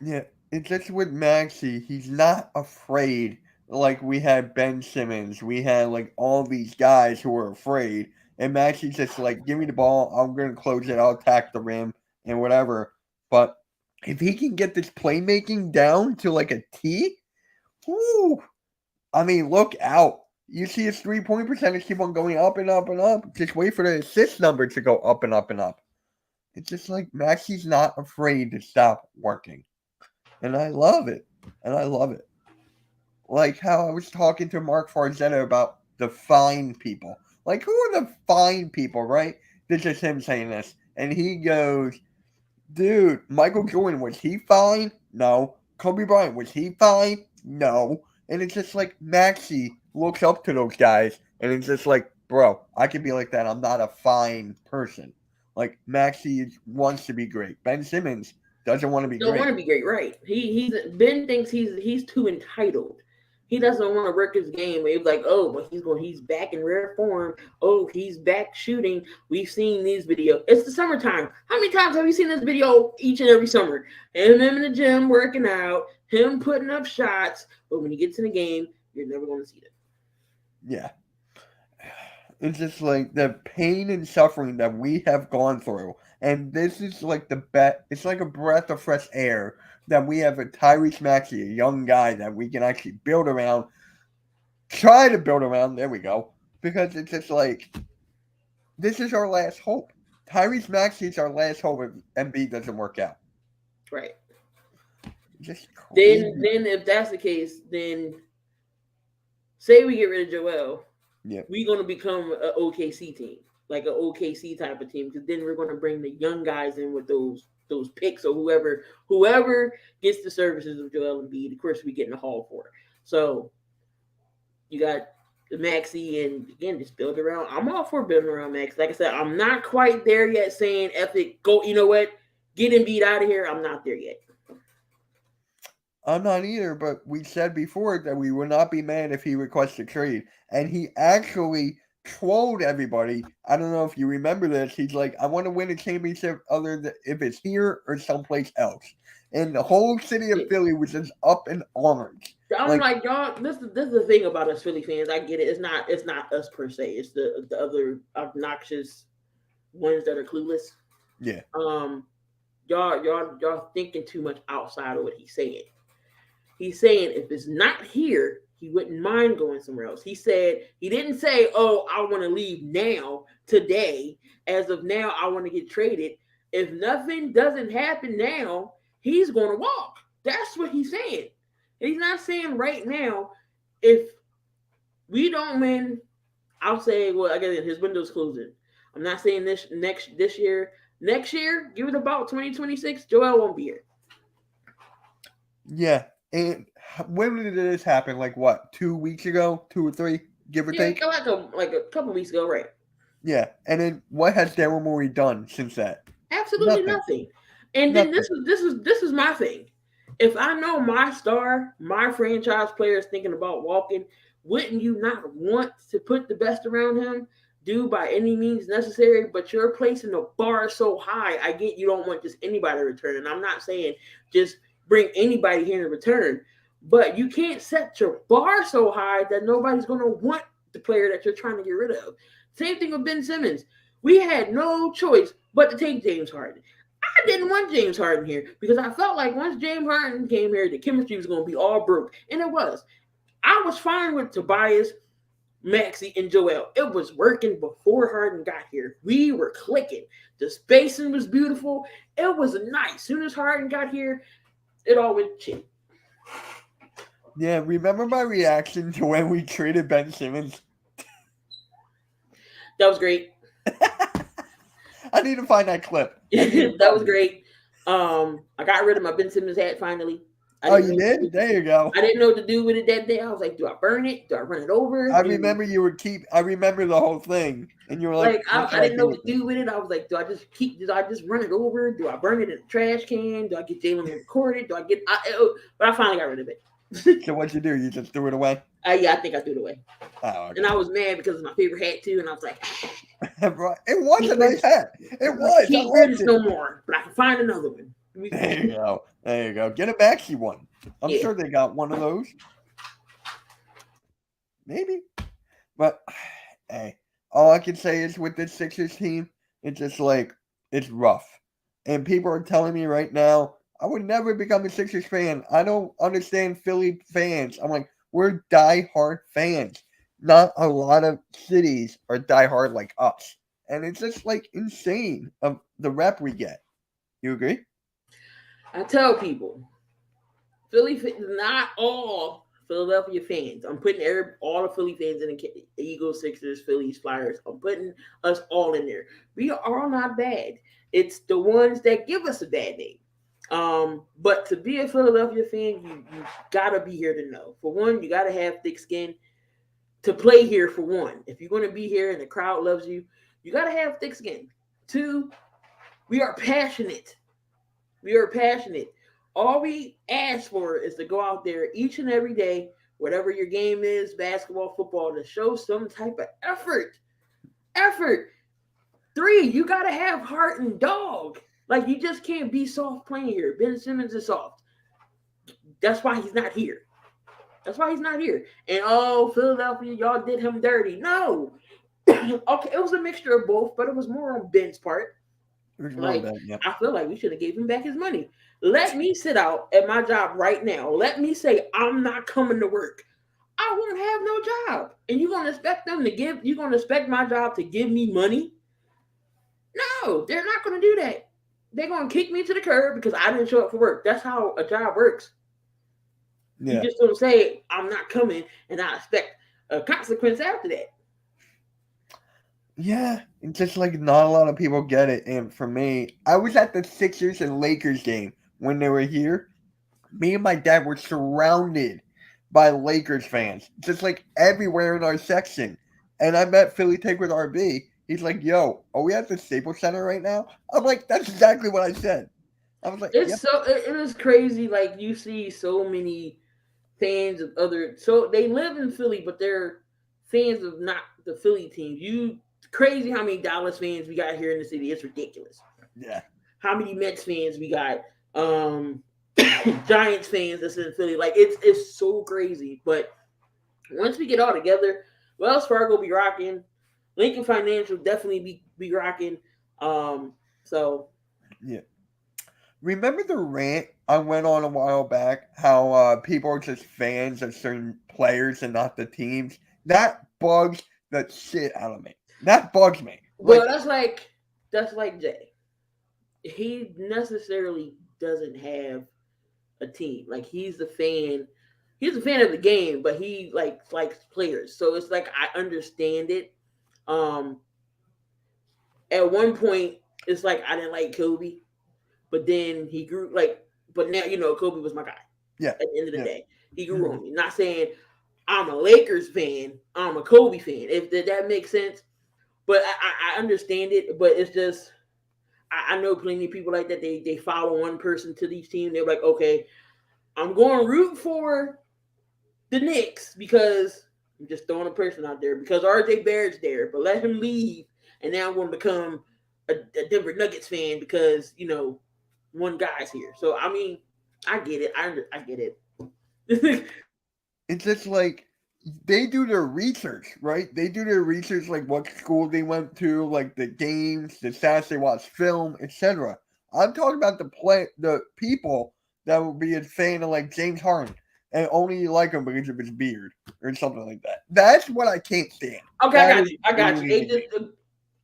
Yeah. It's just with Maxey, he's not afraid. Like we had Ben Simmons. We had like all these guys who were afraid. And Maxey's just like, give me the ball. I'm going to close it. I'll attack the rim and whatever. But if he can get this playmaking down to like a T, whoo, I mean, look out. You see his 3-point percentage keep on going up and up and up. Just wait for the assist number to go up and up and up. It's just like Maxey's not afraid to stop working. And I love it. Like how I was talking to Mark Farzetta about the fine people. Like, who are the fine people, right? This is him saying this. and he goes, dude, Michael Jordan, was he fine? No. Kobe Bryant, was he fine? No. And it's just like Maxey looks up to those guys, and it's just like, bro, I can be like that. I'm not a fine person. Like, Maxey wants to be great. Ben Simmons doesn't want to be Don't great. want to be great, right? Ben thinks he's too entitled. He doesn't want to work his game. He's like, oh, but he's back in rare form. Oh, he's back shooting. We've seen these videos. It's the summertime. How many times have you seen this video each and every summer? Him in the gym working out, him putting up shots. But when he gets in the game, you're never going to see it. Yeah. It's just like the pain and suffering that we have gone through. And this is like it's like a breath of fresh air that we have a Tyrese Maxey, a young guy that we can actually build around, try to build around. There we go. Because it's just like, this is our last hope. Tyrese Maxey is our last hope if Embiid doesn't work out. Right. Just crazy. Then if that's the case, then say we get rid of Joel. Yeah. We're going to become an OKC team, like an OKC type of team, because then we're going to bring the young guys in with those picks or whoever gets the services of Joel Embiid. Of course, we get in the haul for it. So you got the Maxey, and again, just build around. I'm all for building around Max. Like I said, I'm not quite there yet saying, F it, go, you know what, get Embiid out of here. I'm not there yet. I'm not either, but we said before that we would not be mad if he requests a trade. And he actually trolled everybody. I don't know if you remember this. He's like, I want to win a championship other than if it's here or someplace else. And the whole city of Philly was just up in arms. I'm like y'all, this is the thing about us Philly fans. I get it. It's not us per se. It's the other obnoxious ones that are clueless. Yeah. Y'all thinking too much outside of what he's saying. He's saying if it's not here, he wouldn't mind going somewhere else. He didn't say, oh, I want to leave now, today. As of now, I want to get traded. If nothing doesn't happen now, he's going to walk. That's what he's saying. He's not saying right now, if we don't win, I'll say, well, I guess his window's closing. I'm not saying this year. Next year, give it about 2026, Joel won't be here. Yeah. And when did this happen? Like what? 2 weeks ago? 2 or 3, give or take? Like a couple weeks ago, right? Yeah. And then what has Daryl Morey done since that? Absolutely nothing. And then this is my thing. If I know my star, my franchise player is thinking about walking, wouldn't you not want to put the best around him? Do by any means necessary, but you're placing the bar so high. I get you don't want just anybody to return. And I'm not saying just bring anybody here in return, but you can't set your bar so high that nobody's going to want the player that you're trying to get rid of. Same thing with Ben Simmons. We had no choice but to take James Harden. I didn't want James Harden here because I felt like once James Harden came here, the chemistry was going to be all broke, and it was. I was fine with Tobias, Maxey, and Joel. It was working before Harden got here. We were clicking. The spacing was beautiful. It was nice. As soon as Harden got here, it all went cheap. Yeah, remember my reaction to when we traded Ben Simmons? That was great. I need to find that clip. That was great. I got rid of my Ben Simmons hat finally. You did? There you go. I didn't know what to do with it that day. I was like, do I burn it? Do I run it over? I remember I remember the whole thing. And you were like I didn't know what to do with it. I was like, do I just run it over? Do I burn it in a trash can? Do I get Jalen to record it? But I finally got rid of it. So what'd you do? You just threw it away? Yeah, I think I threw it away. Oh, okay. And I was mad because it's my favorite hat too. And I was like, it was a nice hat. It was. Can't wear this no more, but I can find another one. There you go. There you go. Get a Maxey one. I'm sure they got one of those. Maybe. But hey, all I can say is with this Sixers team, it's just like it's rough. And people are telling me right now, I would never become a Sixers fan. I don't understand Philly fans. I'm like, we're diehard fans. Not a lot of cities are diehard like us. And it's just like insane of the rep we get. You agree? I tell people, not all Philadelphia fans. I'm putting all the Philly fans in the Eagles, Sixers, Phillies, Flyers. I'm putting us all in there. We are all not bad. It's the ones that give us a bad name. But to be a Philadelphia fan, you gotta be here to know. For one, you gotta have thick skin to play here. For one, if you're gonna be here and the crowd loves you, you gotta have thick skin. Two, we are passionate. We are passionate. All we ask for is to go out there each and every day, whatever your game is, basketball, football, to show some type of effort. Effort. Three, you gotta have heart and dog. Like, you just can't be soft playing here. Ben Simmons is soft. That's why he's not here. That's why he's not here. And Philadelphia, y'all did him dirty. No. Okay, it was a mixture of both, but it was more on Ben's part. Like, I feel like we should have gave him back his money. Let me sit out at my job right now. Let me say I'm not coming to work. I won't have no job. And you're gonna expect my job to give me money? No, they're not gonna do that. They're gonna kick me to the curb because I didn't show up for work. That's how a job works. Yeah. You just don't say I'm not coming and I expect a consequence after that. Yeah, it's just like not a lot of people get it. And for me, I was at the Sixers and Lakers game when they were here. Me and my dad were surrounded by Lakers fans, just like everywhere in our section. And I met Philly Take with RB. He's like, "Yo, are we at the Staples Center right now?" I'm like, "That's exactly what I said." I was like, it is crazy. Like, you see so many fans of so they live in Philly, but they're fans of not the Philly team. Crazy how many Dallas fans we got here in the city. It's ridiculous. Yeah. How many Mets fans we got? Giants fans that's in Philly. Like, it's so crazy. But once we get all together, Wells Fargo be rocking. Lincoln Financial definitely be rocking. So yeah. Remember the rant I went on a while back? How people are just fans of certain players and not the teams. That bugs the shit out of me. That bugs me. Well, that's like Jay. He necessarily doesn't have a team. Like, he's a fan. He's a fan of the game, but he likes players. So it's like, I understand it. At one point, it's like I didn't like Kobe, but then he grew but now, Kobe was my guy. Yeah. At the end of the day, he grew on me. Not saying I'm a Lakers fan. I'm a Kobe fan. If that makes sense. But I understand it, but it's just, I know plenty of people like that. They follow one person to these teams. They're like, okay, I'm going to root for the Knicks because I'm just throwing a person out there because RJ Barrett's there, but let him leave. And now I'm going to become a Denver Nuggets fan because, one guy's here. So, I mean, I get it. I get it. It's just like, they do their research, right? They do their research, like what school they went to, like the games, the stats they watch, film, etc. I'm talking about the people that would be a fan of like James Harden and only like him because of his beard or something like that. That's what I can't stand. Okay, I got you. They just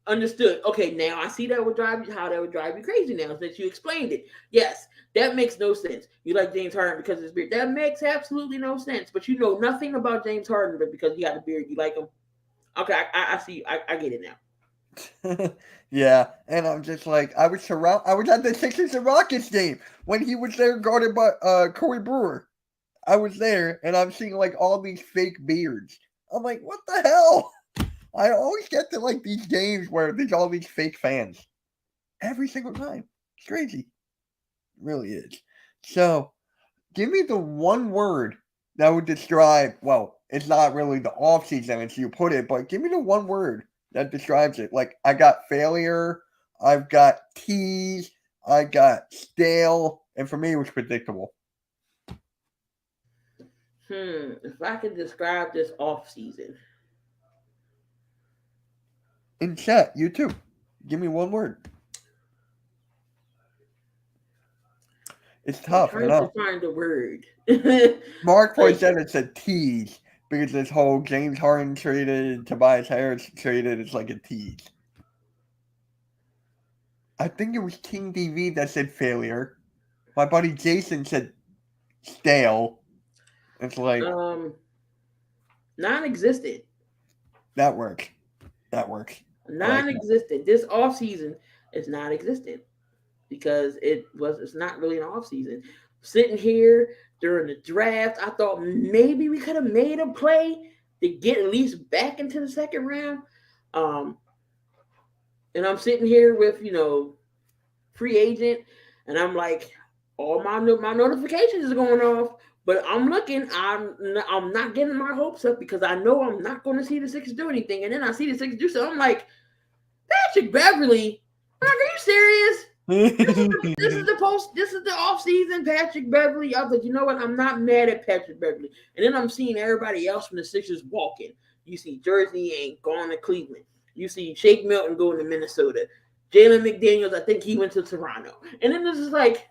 understood. Okay, now I see how that would drive you crazy now that you explained it. Yes. That makes no sense. You like James Harden because of his beard. That makes absolutely no sense. But you know nothing about James Harden, but because he got a beard, you like him. Okay, I see. I get it now. Yeah, and I'm just like, I was at the Sixers and Rockets game when he was there guarded by Corey Brewer. I was there, and I'm seeing like all these fake beards. I'm like, what the hell? I always get to like these games where there's all these fake fans. Every single time. It's crazy. Really is. So, give me the one word that would describe, well, it's not really the off season as you put it, but give me the one word that describes it. Like, I got failure, I've got tease, I got stale, and for me it was predictable. If I could describe this off season. In chat, you too. Give me one word. It's tough. I'm trying to find a word. Mark Poinsettia said tease because this whole James Harden traded, Tobias Harris traded, it's like a tease. I think it was King DV that said failure. My buddy Jason said stale. It's like non-existent. that works. Non-existent. This off season is non-existent because it's not really an off season. Sitting here during the draft, I thought maybe we could have made a play to get at least back into the second round. And I'm sitting here with free agent, and I'm like, all my notifications are going off. But I'm looking, I'm not getting my hopes up because I know I'm not going to see the Sixers do anything. And then I see the Sixers do so. I'm like, Patrick Beverly, are you serious? This is the off season Patrick Beverly. I was like, you know what? I'm not mad at Patrick Beverly. And then I'm seeing everybody else from the Sixers walking. You see Jersey ain't gone to Cleveland. You see Shake Milton going to Minnesota. Jalen McDaniels, I think he went to Toronto. And then this is like,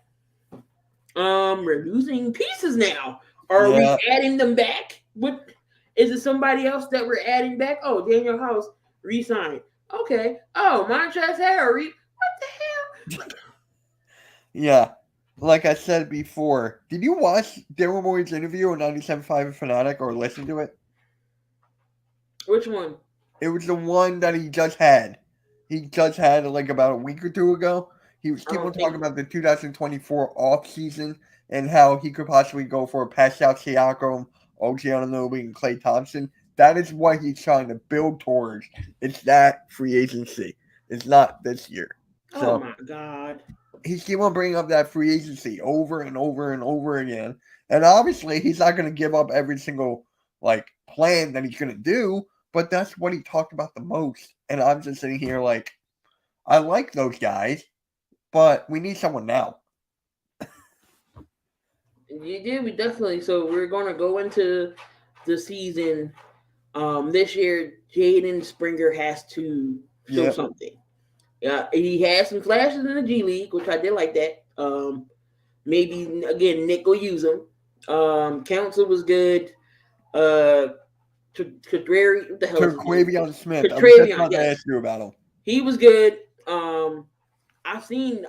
we're losing pieces now. Are we adding them back? Is it somebody else that we're adding back? Oh, Daniel House re-signed. Okay. Oh, Montrezl Harrell. What the hell? Yeah. Like I said before, did you watch Daryl Morey's interview on 97.5 Fanatic or listen to it? Which one? It was the one that he just had. He just had like about a week or two ago. He was keep on talking about the 2024 off season and how he could possibly go for a Pascal Siakam, OG Anunoby, and Klay Thompson. That is what he's trying to build towards. It's that free agency. It's not this year. So, oh my God. He's keep on bringing up that free agency over and over and over again. And obviously he's not going to give up every single like plan that he's going to do, but that's what he talked about the most. And I'm just sitting here like, I like those guys, but we need someone now. You did, we definitely. So we're going to go into the season. This year, Jaden Springer has to show something. He had some flashes in the G League, which I did like that. Maybe again, Nick will use him. Council was good. Terquavion Smith. Terquavion, I asked you about him. He was good. I've seen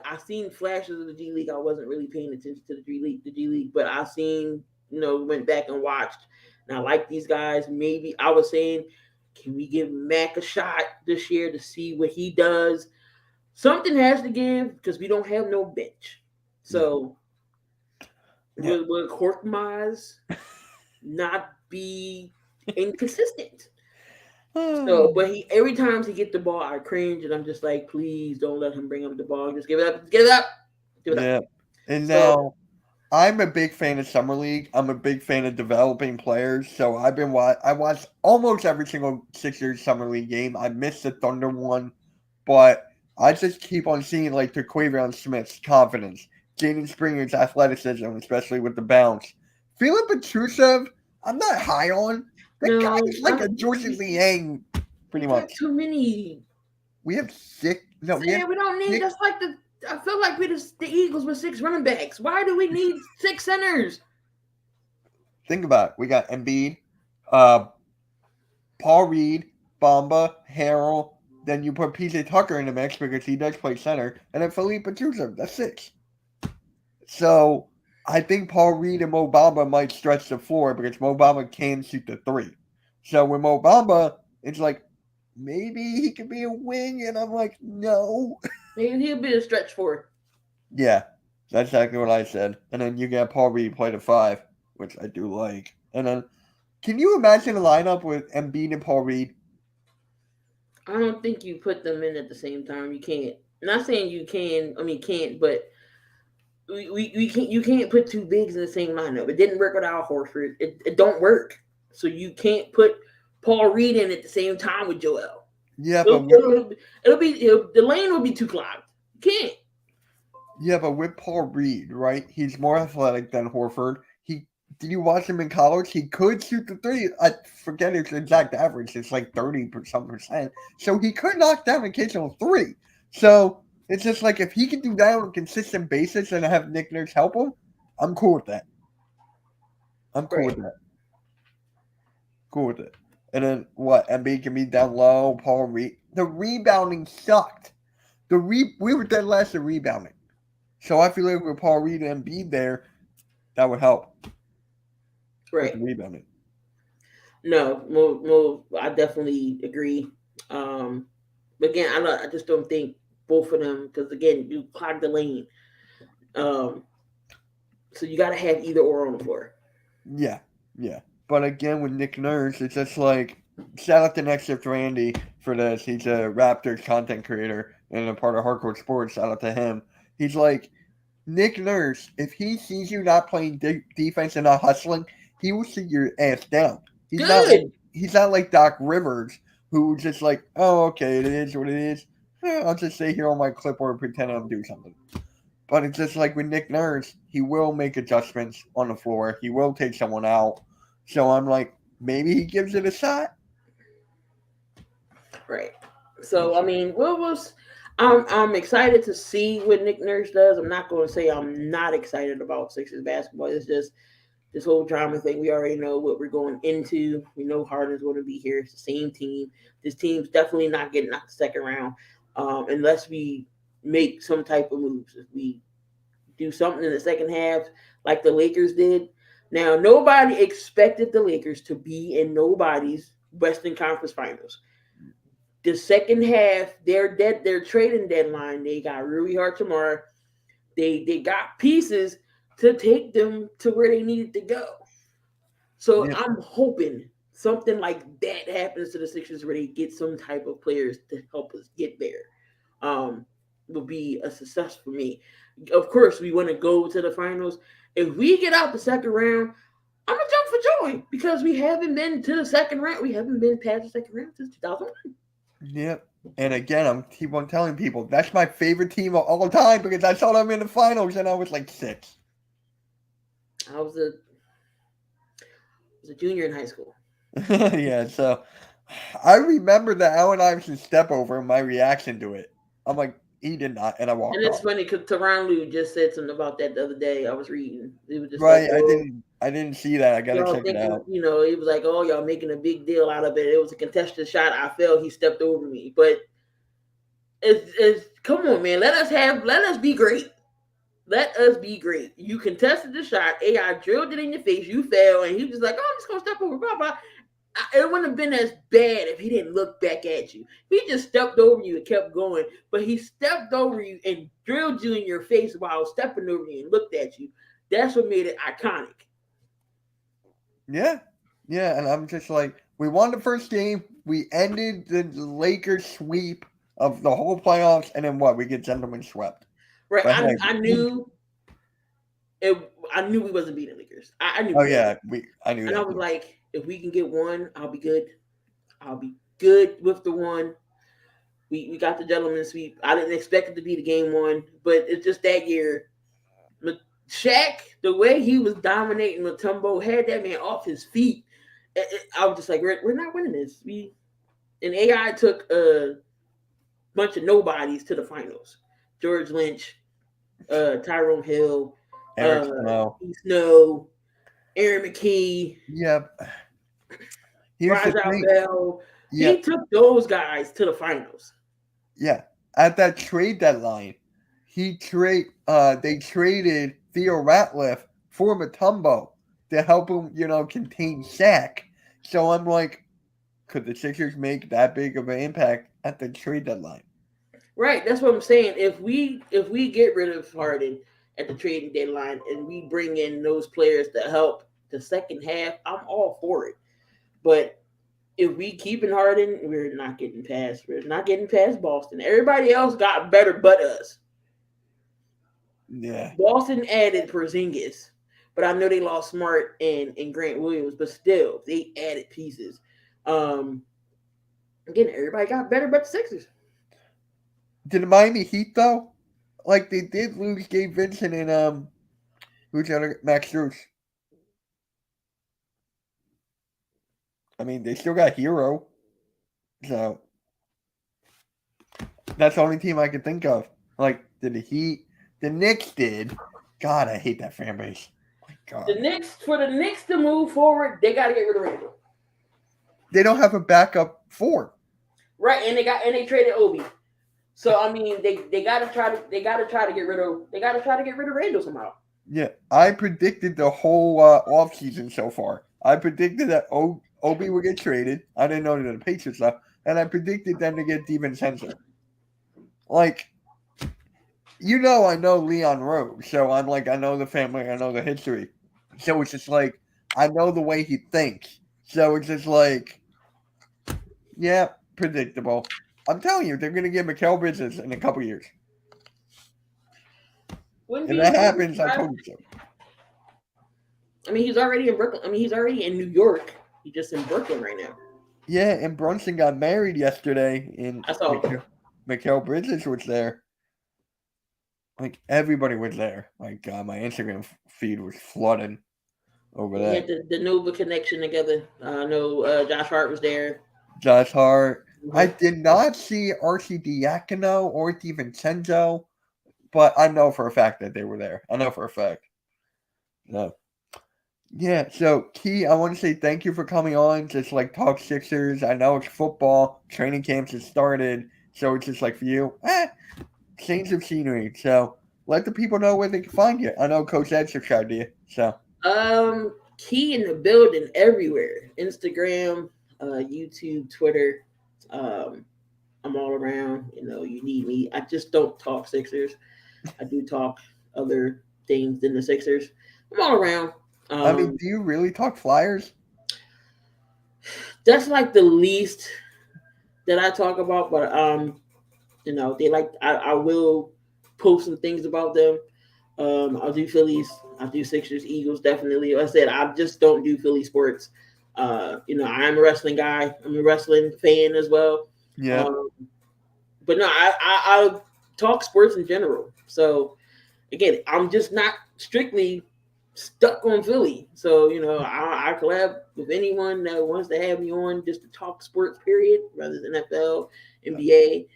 flashes of the G League. I wasn't really paying attention to the G League, but I seen, went back and watched. And I like these guys. Maybe I was saying, can we give Mac a shot this year to see what he does? Something has to give because we don't have no bench. So will Korkmaz not be inconsistent? So, but every time he get the ball, I cringe, and I'm just like, please don't let him bring up the ball. Just give it up. Give it up. Give it up. And now, I'm a big fan of Summer League. I'm a big fan of developing players. So I watched almost every single Sixers Summer League game. I missed the Thunder one, but I just keep on seeing like Terquavion Smith's confidence, Jaden Springer's athleticism, especially with the bounce. Philip Petrusev, I'm not high on. That guy is like a George Liang, pretty much. Too many. We have six. No, we don't need. That's like I feel like the Eagles with 6 running backs. Why do we need 6 centers? Think about it. We got Embiid, Paul Reed, Bamba, Harrell. Then you put PJ Tucker in the mix because he does play center, and then Philippe Petrusev. That's 6. So I think Paul Reed and Mo Bamba might stretch the floor because Mo Bamba can shoot the 3. So with Mo Bamba, it's like maybe he could be a wing, and I'm like, no. Maybe he'll be a stretch 4. Yeah, that's exactly what I said. And then you got Paul Reed play the 5, which I do like. And then, can you imagine a lineup with Embiid and Paul Reed? I don't think you put them in at the same time. You can't. I'm not saying you can. I mean, can't, but we can't. You can't put 2 bigs in the same lineup. It didn't work with Al Horford. It don't work. So you can't put Paul Reed in at the same time with Joel. Yeah, the lane will be too clogged. You can't. Yeah, but with Paul Reed, right? He's more athletic than Horford. Did you watch him in college? He could shoot the 3. I forget his exact average. It's like 30%. So he could knock down an occasional 3. So it's just like if he can do that on a consistent basis and have Nick Nurse help him, I'm cool with that. Cool with it. And then what? Embiid can be down low. Paul Reed. The rebounding sucked. We were dead last in rebounding. So I feel like with Paul Reed and Embiid there, that would help. Right. Rebounding. No, I definitely agree. Again, I just don't think both of them, because again, you clog the lane. So you got to have either or on the floor. Yeah. But again, with Nick Nurse, it's just like, shout out to Next Shift Randy for this. He's a Raptors content creator and a part of Hardcore Sports. Shout out to him. He's like, Nick Nurse, if he sees you not playing defense and not hustling, he will sit your ass down. He's not like Doc Rivers, who just like, oh, okay, it is what it is. I'll just stay here on my clipboard and pretend I'm doing something. But it's just like with Nick Nurse, he will make adjustments on the floor. He will take someone out. So I'm like, maybe he gives it a shot. Right. So I mean, I'm excited to see what Nick Nurse does. I'm not going to say I'm not excited about Sixers basketball. It's just this whole drama thing. We already know what we're going into. We know Harden's going to be here. It's the same team. This team's definitely not getting out the second round unless we make some type of moves. If we do something in the second half like the Lakers did. Now, nobody expected the Lakers to be in nobody's Western Conference Finals. The second half, their trading deadline, they got Rui Hachimura. They got pieces to take them to where they needed to go. So yeah. I'm hoping something like that happens to the Sixers where they get some type of players to help us get there. Will be a success for me. Of course, we want to go to the finals. If we get out the second round, I'm going to jump for joy because we haven't been to the second round. We haven't been past the second round since 2001. Yep. And again, I'm keep on telling people that's my favorite team of all time because I saw them in the finals and I was like 6. I was a junior in high school. Yeah, so I remember the Allen Iverson step over and my reaction to it. I'm like, he did not, and I walked off. And it's funny because Tyronn Lue just said something about that the other day. I was reading. It was just right. Like, I didn't see that. I gotta check it out. You know, it was like, oh, y'all making a big deal out of it. It was a contested shot. I felt he stepped over me, but it's come on, man. Let us be great. Let us be great. You contested the shot. AI drilled it in your face. You fell, and he was like, oh, I'm just gonna step over. Blah blah. It wouldn't have been as bad if he didn't look back at you. He just stepped over you and kept going, but he stepped over you and drilled you in your face while stepping over you and looked at you. That's what made it iconic. Yeah. And I'm just like, we won the first game. We ended the Lakers sweep of the whole playoffs, and then what? We get gentlemen swept. Right. I knew we wasn't beating Lakers. I knew. Oh yeah, I knew. And I was like, if we can get one, I'll be good. I'll be good with the one. We got the gentleman sweep. I didn't expect it to be the game one, but it's just that year. Shaq, the way he was dominating Mutombo, had that man off his feet. I was just like, we're not winning this. And AI took a bunch of nobodies to the finals. George Lynch, Tyrone Hill, Eric Snow, Aaron McKee. Yep. Rajah Bell. Yep. He took those guys to the finals. Yeah. At that trade deadline, they traded Theo Ratliff for Mutombo to help him, contain Shaq. So I'm like, could the Sixers make that big of an impact at the trade deadline? Right. That's what I'm saying. If we get rid of Harden at the trading deadline and we bring in those players to help the second half, I'm all for it. But if we keep in Harden, we're not getting past Boston. Everybody else got better but us. Yeah. Boston added Porzingis, but I know they lost Smart and Grant Williams, but still they added pieces. Again, everybody got better but the Sixers. Did the Miami Heat though? Like they did lose Gabe Vincent and who's the other Max Strus. I mean, they still got Hero. So that's the only team I could think of. Like, did the Heat? The Knicks did. God, I hate that fan base. Oh my God. For the Knicks to move forward, they got to get rid of Randall. They don't have a backup 4. Right, and they traded Obi. So I mean, they got to try to get rid of Randall somehow. Yeah, I predicted the whole offseason so far. I predicted that Obi would get traded. I didn't know that the Patriots left. And I predicted them to get DiVincenzo. Like, I know Leon Rose. So I'm like, I know the family. I know the history. So it's just like, I know the way he thinks. So it's just like, yeah, predictable. I'm telling you, they're going to get Mikal Bridges in a couple years. Wouldn't If be that happens, I told you so. I mean, he's already in Brooklyn. I mean, he's already in New York. He's just in Brooklyn right now. Yeah, and Brunson got married yesterday, and I saw. Mikal Bridges was there. Like, everybody was there. Like, my Instagram feed was flooded over We that. had the Nova connection together. I know Josh Hart was there. Josh Hart. Mm-hmm. I did not see RC Diacono or DiVincenzo, but I know for a fact that they were there. I know for a fact. No. Yeah, so Key, I want to say thank you for coming on. Just like talk Sixers. I know it's football. Training camps have started. So it's just like for you, change of scenery. So let the people know where they can find you. I know Coach Ed subscribed to you. So KeyinDaBuilding everywhere. Instagram, YouTube, Twitter. I'm all around. You need me. I just don't talk Sixers. I do talk other things than the Sixers. I'm all around. I mean, do you really talk Flyers? That's like the least that I talk about, but they like I will post some things about them. I'll do Phillies, I'll do Sixers, Eagles, definitely. Like I said, I just don't do Philly sports. I am a wrestling guy. I'm a wrestling fan as well. Yeah. But no, I talk sports in general. So again, I'm just not strictly stuck on Philly. So, I collab with anyone that wants to have me on just to talk sports, period, rather than NFL, NBA.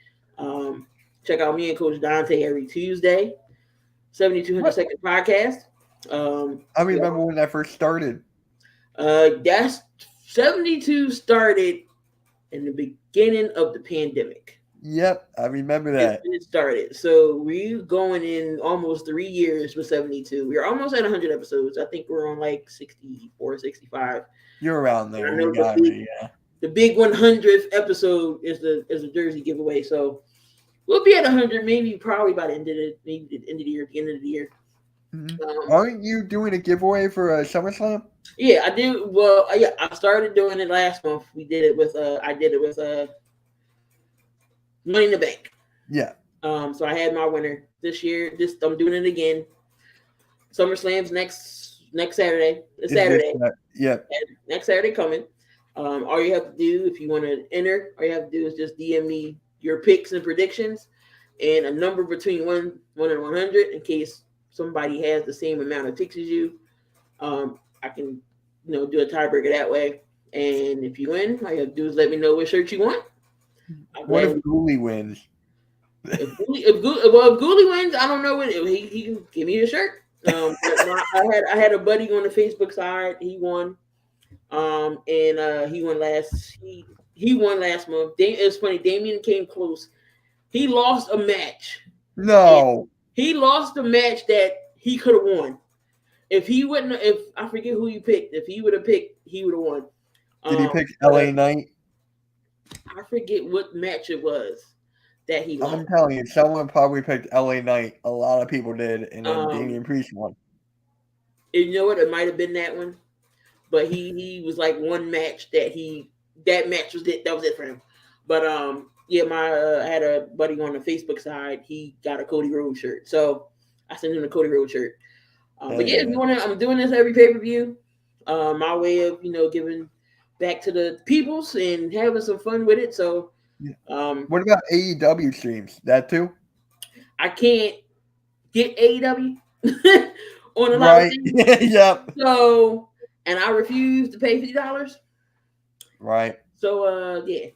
Check out me and Coach Dante every Tuesday, 7200 Second Podcast. I remember when that first started. That's 72 started in the beginning of the pandemic. Yep, I remember that. It started. So we're going in almost 3 years with 72. We're almost at 100 episodes. I think we're on like 64, 65. You're around there. The big 100th episode is a jersey giveaway. So we'll be at 100, probably by the end of the year. Mm-hmm. Aren't you doing a giveaway for SummerSlam? Yeah, I do. Well, yeah, I started doing it last month. I did it with Money in the Bank. Yeah. So I had my winner this year. I'm doing it again. SummerSlam's next Saturday. It's Saturday. Yeah. Next Saturday coming. All you have to do if you want to enter, all you have to do is just DM me your picks and predictions and a number between 1 and 100 in case somebody has the same amount of picks as you. I can do a tiebreaker that way. And if you win, all you have to do is let me know what shirt you want. What if Gooley wins? If Gooley wins, I don't know what he can give me a shirt. I had a buddy on the Facebook side. He won, and he won last month. It's funny. Damian came close. He lost a match. No, he lost a match that he could have won. If I forget who you picked. If he would have picked, he would have won. Did he pick LA Knight? I forget what match it was that he lost. I'm telling you, someone probably picked LA Knight. A lot of people did, and then Damian Priest won. And you know what? It might have been that one, but he was like one match that match was it. That was it for him. But I had a buddy on the Facebook side. He got a Cody Rhodes shirt, so I sent him a Cody Rhodes shirt. But yeah, if you want to, I'm doing this every pay-per-view. My way of giving back to the peoples and having some fun with it. So, what about AEW streams? That too? I can't get AEW on a lot of things. Yep. So, and I refuse to pay $50. Right. So, yeah,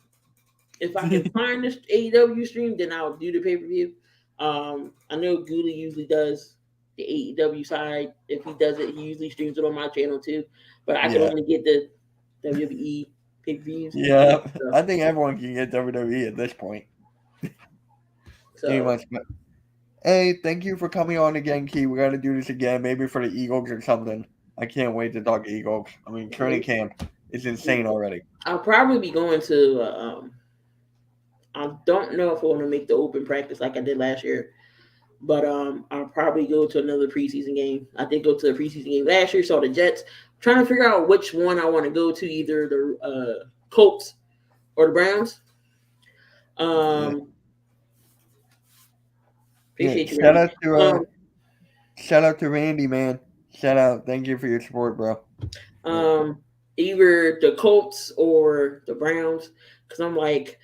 if I can find this AEW stream, then I'll do the pay-per-view. I know Gooley usually does the AEW side. If he does it, he usually streams it on my channel too. But I can only get the WWE pay-per-views. Yeah, so I think everyone can get WWE at this point. So, Hey, thank you for coming on again, Key. We got to do this again, maybe for the Eagles or something. I can't wait to talk Eagles. I mean, training camp is insane already. I'll probably be going to. I don't know if I want to make the open practice like I did last year, but I'll probably go to another preseason game. I did go to a preseason game last year, saw the Jets. I'm trying to figure out which one I want to go to, either the Colts or the Browns. Appreciate you. Shout out to Randy, man. Shout out. Thank you for your support, bro. Either the Colts or the Browns, because I'm like,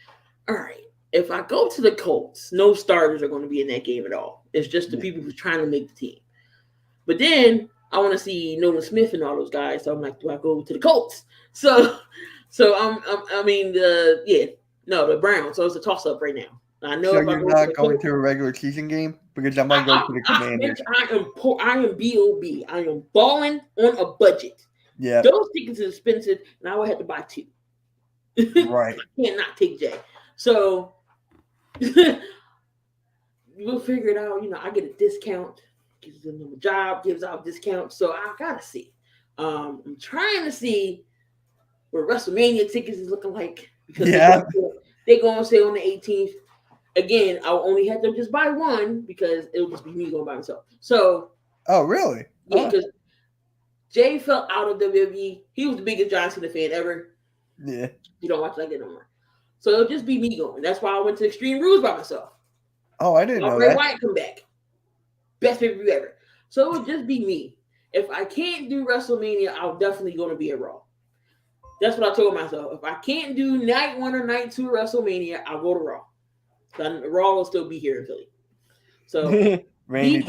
all right, if I go to the Colts, no starters are going to be in that game at all. It's just the people who's trying to make the team. But then I want to see Nolan Smith and all those guys. So I'm like, do I go to the Colts? So the Browns. So it's a toss up right now. I know. So you're not going to a regular season game because I might go to the Commanders. I am B.O.B. I am balling on a budget. Yeah. Those tickets are expensive, and I would have to buy 2. Right. I cannot take Jay. So we'll figure it out. I get a discount. Gives them a job, gives out discounts. So I gotta see. I'm trying to see what WrestleMania tickets is looking like, because they go on sale on the 18th. Again, I'll only have to just buy one because it'll just be me going by myself. So. Oh, really? Yeah, because Jay fell out of WWE. He was the biggest John Cena fan ever. Yeah. You don't watch like that no more. So it'll just be me going. That's why I went to Extreme Rules by myself. Oh, I didn't know Bray that. Wyatt come back. Best pay-per-view ever. So it'll just be me. If I can't do WrestleMania, I'm definitely going to be at Raw. That's what I told myself. If I can't do night 1 or night 2 WrestleMania, I'll go to Raw. So Raw will still be here in Philly. So Randy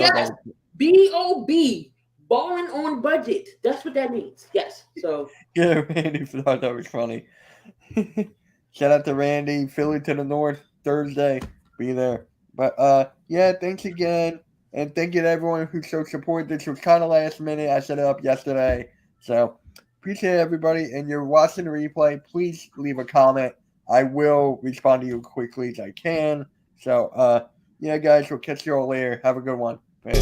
B.O.B. balling on budget. That's what that means. Yes. So yeah, Randy thought that was funny. Shout out to Randy. Philly to the North Thursday. Be there. But thanks again. And thank you to everyone who showed support. This was kind of last minute. I set it up yesterday. So appreciate everybody. And you're watching the replay. Please leave a comment. I will respond to you quickly as I can. So guys, we'll catch you all later. Have a good one. Bye.